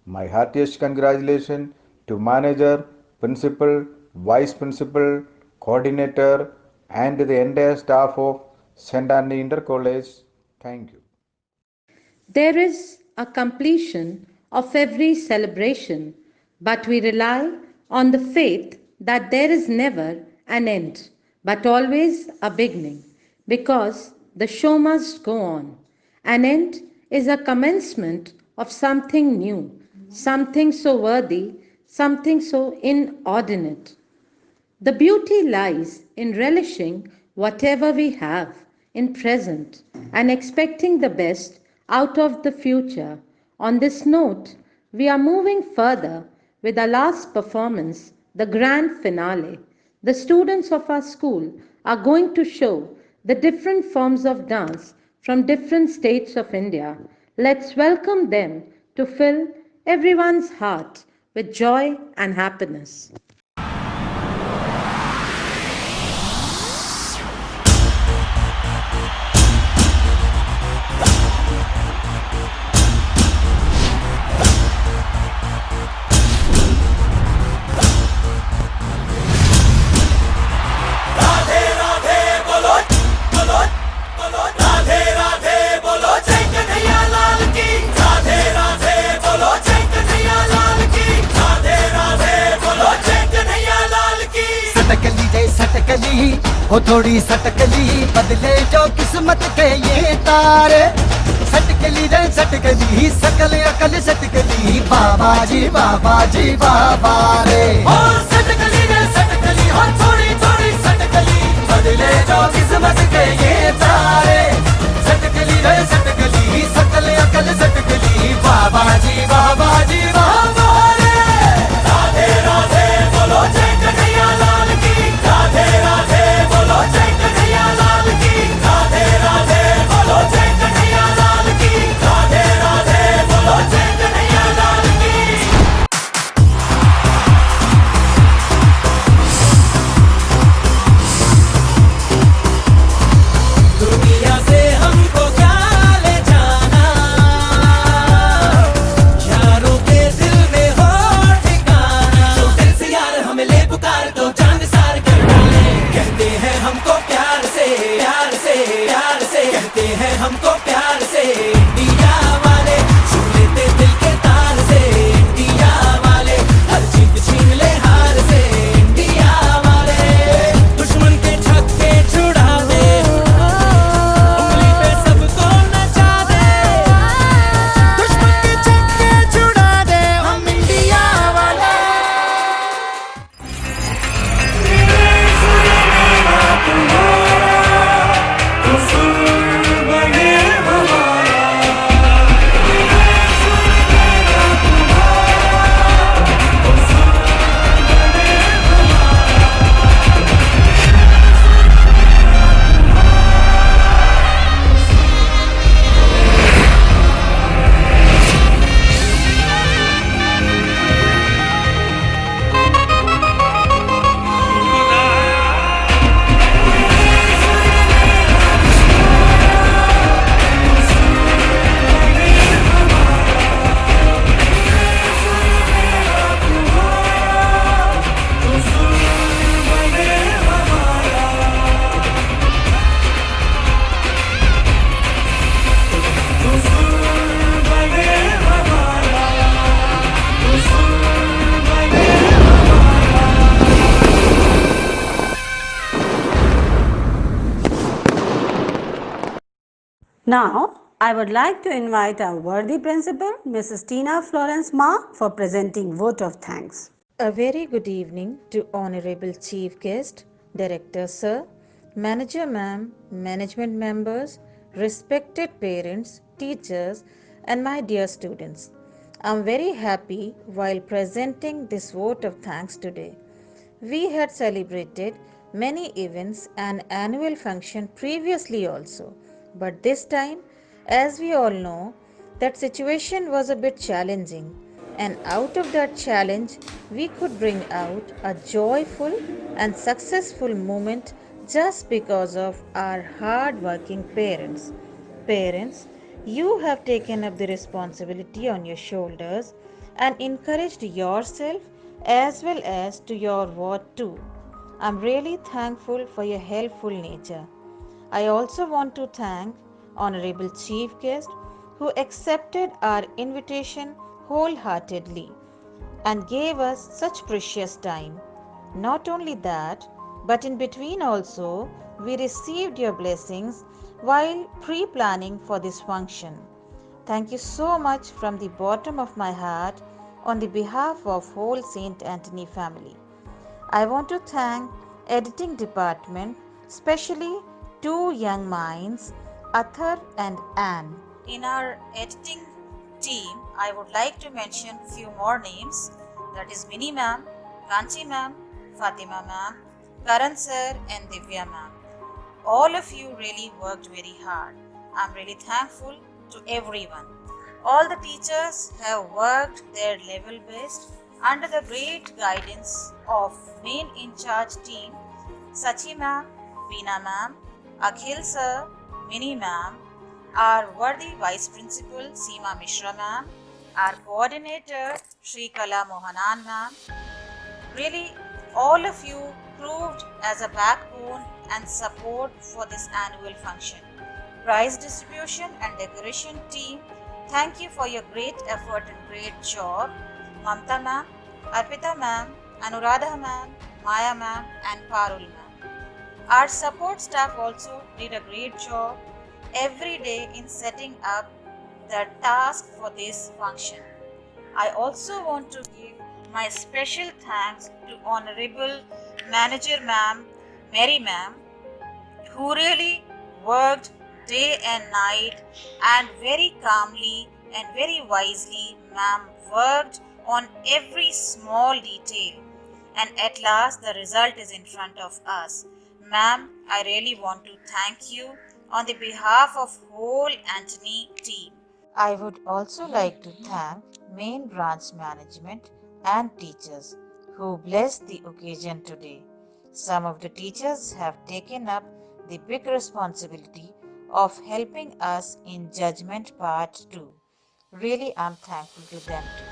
My heartiest congratulations to manager, principal, vice principal, coordinator and the entire staff of St. Anthony Inter College. Thank you. There is a completion of every celebration, but we rely on the faith that there is never an end, but always a beginning, because the show must go on. An end is a commencement of something new, something so worthy, something so inordinate. The beauty lies in relishing whatever we have in present and expecting the best out of the future On this note, we are moving further with our last performance, the grand finale. The students of our school are going to show the different forms of dance from different states of India. Let's welcome them to fill everyone's heart with joy and happiness. Radhe Radhe बोलो बोलो बोलो राधे राधे बोलो जय कन्हैया लाल की राधे राधे बोलो जय कन्हैया लाल की राधे राधे बोलो जय कन्हैया लाल की सटकली जय सटकली हो थोड़ी सटकली बदले जो किस्मत के ये तारे सटकली जय सटकली सकल अकल सटकली बाबा जी बाबा रे हो सटकली रे सटकली हो थोड़ी थोड़ी सटकली बदले जो किस्मत के ये तारे सटकली रे सटकली सकल अकल सटकली बाबा जी बाबा रे राधे राधे बोलो जय कन्हैया लाल की राधे राधे बोलो जय कन्हैया लाल की राधे राधे बोलो जय कन्हैया लाल की राधे राधे बोलो जय कन्हैया लाल की दुनिया से हमको क्या ले जाना यारों के दिल में हो ठिकाना तो दिल से यार हमें ले पुकार तो जान सार कर डाले कहते हैं हमको प्यार से कहते हैं हमको प्यार से इंडिया वाले छू लेते दिल के तार से इंडिया वाले हर जीत छीन ले हार से इंडिया वाले दुश्मन के छक्के छुड़ा दे उंगली पे सबको नचा दे दुश्मन के छक्के छुड़ा दे हम इंडिया वाले Now, I would like to invite our worthy principal, Mrs. Tina Florence Ma, for presenting vote of thanks. A very good evening to Honorable Chief Guest, Director Sir, Manager Ma'am, management members, respected parents, teachers, and my dear students. I'm very happy while presenting this vote of thanks today. We had celebrated many events and annual function previously also, but this time, as we all know, that situation was a bit challenging, and out of that challenge, we could bring out a joyful and successful moment just because of our hard-working parents. Parents, you have taken up the responsibility on your shoulders and encouraged yourself as well as to your ward too. I'm really thankful for your helpful nature. I also want to thank Honorable Chief Guest who accepted our invitation wholeheartedly and gave us such precious time. Not only that, but in between also, we received your blessings while pre-planning for this function. Thank you so much from the bottom of my heart on the behalf of whole St. Anthony family. I want to thank editing department, especially two young minds, Athar and Anne. In our editing team, I would like to mention few more names, that is Mini ma'am, Kanchi ma'am, Fatima ma'am, Karan sir and Divya ma'am. All of you really worked very hard. I'm really thankful to everyone. All the teachers have worked their level best under the great guidance of main in charge team Sachi ma'am, Veena ma'am, Akhil sir, Mini ma'am, our worthy Vice Principal Seema Mishra ma'am, our coordinator Sri Kala Mohanan ma'am. Really, all of you proved as a backbone and support for this annual function. Prize distribution and decoration team, thank you for your great effort and great job. Mamta ma'am, Arpita ma'am, Anuradha ma'am, Maya ma'am and Parul ma'am. Our support staff also did a great job every day in setting up the task for this function. I also want to give my special thanks to Honorable Manager Ma'am, Mary Ma'am, who really worked day and night and very calmly and very wisely. Ma'am worked on every small detail, and at last the result is in front of us. Ma'am, I really want to thank you on the behalf of whole Antony team. I would also like to thank main branch management and teachers who blessed the occasion today. Some of the teachers have taken up the big responsibility of helping us in judgment part 2. Really, I'm thankful to them too.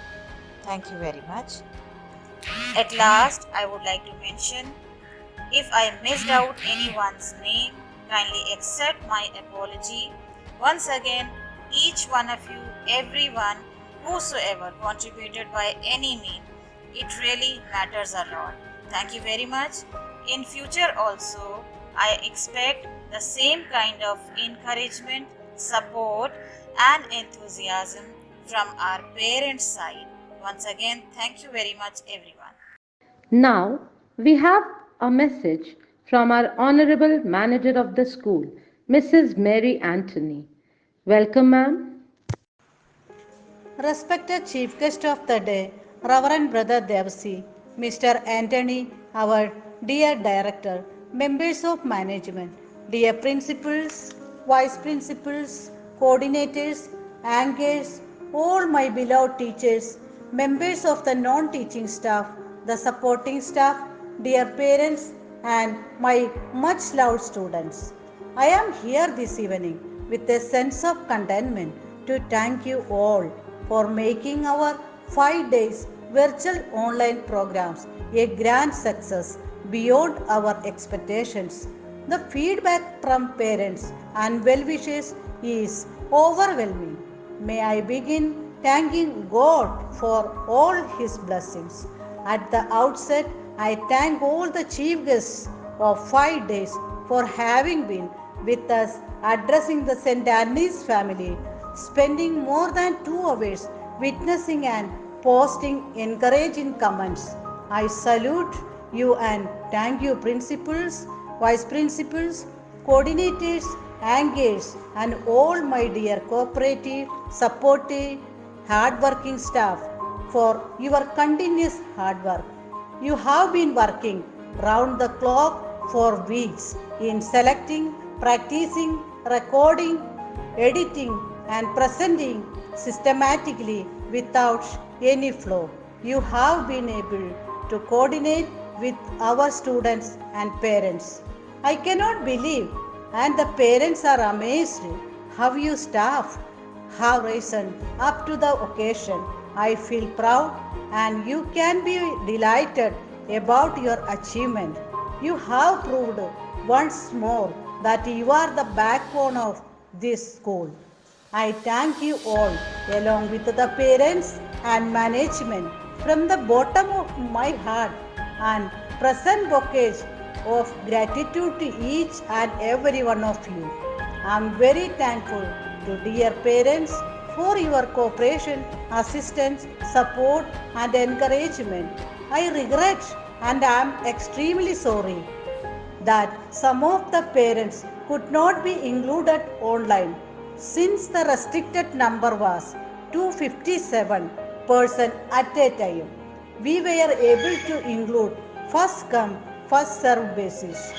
Thank you very much. At last, I would like to mention, if I missed out anyone's name, kindly accept my apology. Once again, each one of you, everyone, whosoever contributed by any means, it really matters a lot. Thank you very much. In future also, I expect the same kind of encouragement, support and enthusiasm from our parents' side. Once again, thank you very much everyone. Now, we have a message from our Honorable Manager of the school, Mrs. Mary Anthony. Welcome, ma'am. Respected Chief Guest of the Day, Reverend Brother Devsi, Mr. Anthony, our dear Director, members of management, dear principals, vice principals, coordinators, anchors, all my beloved teachers, members of the non-teaching staff, the supporting staff, dear parents, and my much loved students. I am here this evening with a sense of contentment to thank you all for making our 5 days virtual online programs a grand success beyond our expectations. The feedback from parents and well-wishers is overwhelming. May I begin thanking God for all His blessings. At the outset, I thank all the chief guests of 5 days for having been with us addressing the St. Anthony's family, spending more than 2 hours witnessing and posting encouraging comments. I salute you and thank you principals, vice principals, coordinators, anchors and all my dear cooperative, supportive, hard-working staff for your continuous hard work. You have been working round the clock for weeks in selecting, practicing, recording, editing and presenting systematically without any flaw. You have been able to coordinate with our students and parents. I cannot believe, and the parents are amazed how you staff have risen up to the occasion. I feel proud and you can be delighted about your achievement. You have proved once more that you are the backbone of this school. I thank you all along with the parents and management from the bottom of my heart and present bouquets of gratitude to each and every one of you. I am very thankful to dear parents for your cooperation, assistance, support and encouragement. I regret and I am extremely sorry that some of the parents could not be included online since the restricted number was 257 at a time. We were able to include first come, first served basis.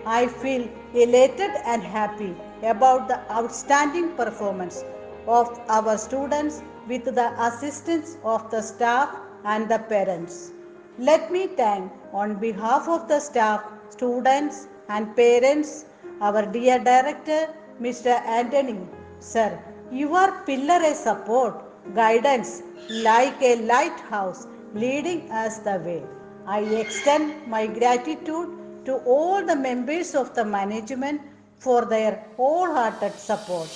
I feel elated and happy about the outstanding performance of our students with the assistance of the staff and the parents. Let me thank on behalf of the staff, students and parents our dear director Mr. Anthony. Sir, you are pillar a support, guidance like a lighthouse leading us the way. I extend my gratitude to all the members of the management for their wholehearted support.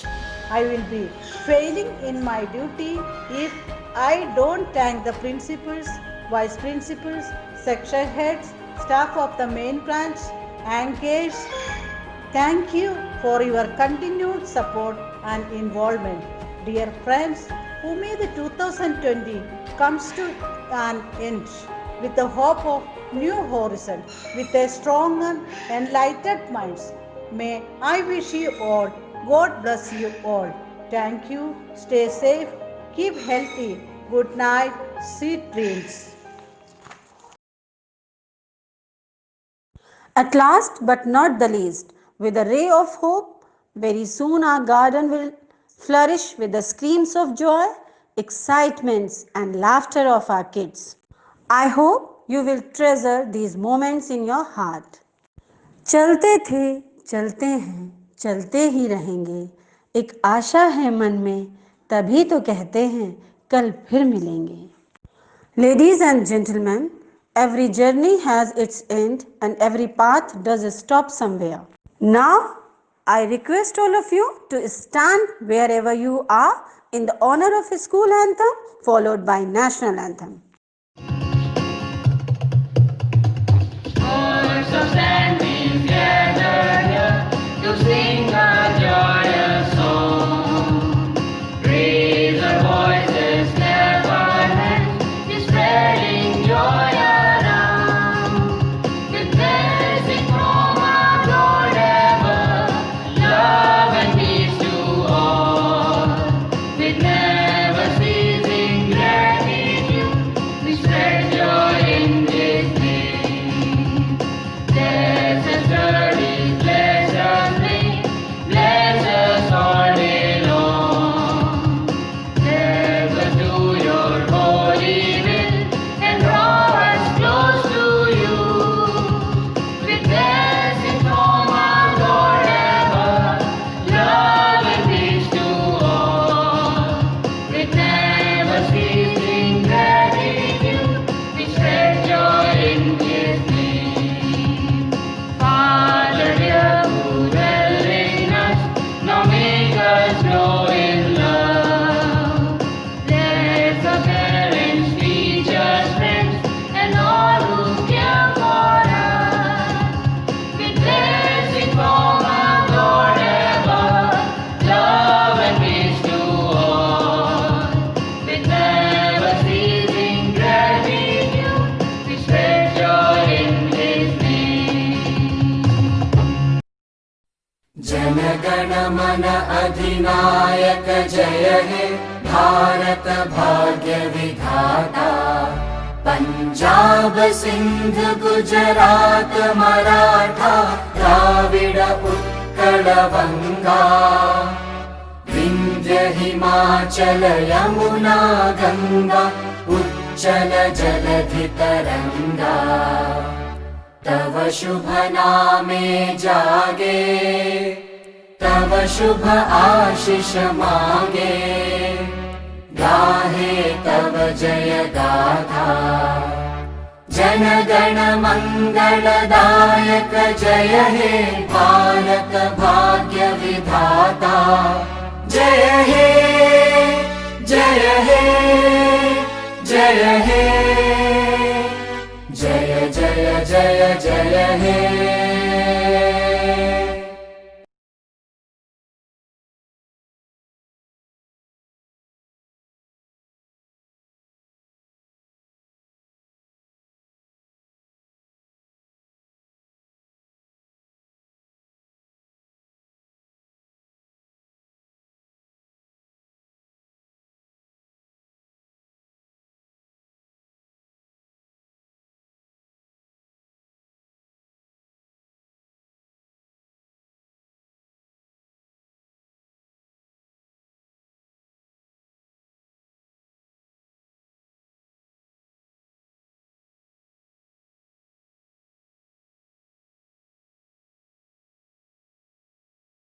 I will be failing in my duty if I don't thank the principals, vice principals, section heads, staff of the main branch, anchors. Thank you for your continued support and involvement. Dear friends, UMEED 2020 comes to an end with the hope of new horizon, with a strong and enlightened minds. May I wish you all, God bless you all. Thank you, stay safe, keep healthy, good night, sweet dreams. At last but not the least, with a ray of hope, very soon our garden will flourish with the screams of joy, excitements, and laughter of our kids. I hope you will treasure these moments in your heart. चलते थे, चलते हैं, चलते ही रहेंगे, एक आशा है मन में, तभी तो कहते हैं कल फिर मिलेंगे. Ladies and gentlemen, every journey has its end and every path does stop somewhere. Now, I request all of you to stand wherever you are in the honor of a school anthem followed by national anthem. Chorus of standings gather here to sing a joyous song. Raise our voices, clap our hands, spreading joy around. With blessing from our Lord ever, love and peace to all. With never ceasing gratitude, we spread joy in His name. Bless us study, bless us read, bless us all day long. Help us do your holy will and draw us close to you. With blessing from our Lord ever, love and peace to all. With never ceasing gratitude, we spread joy in His name. Father dear, who dwell in us, now make us grow in love. Bless the parents, teachers, friends, and all who care for us. With blessing from our Lord ever, love and peace to all. With never ceasing gratitude, we spread joy in His name. जनगण मन अधिनायक जय हे भारत भाग्य विधाता. पंजाब सिंध गुजरात मराठा द्राविड उत्कल बंगा. विंध्य हिमाचल यमुना गंगा उच्चल जलधि तरंगा. तव शुभ नामे जागे, तव शुभ आशीष मांगे. गाहे तव जय गाथा. जन गण मंगलदायक जय हे भारत भाग्य विधाता. जय हे, जय हे, जय हे. जय जय जय जय हे.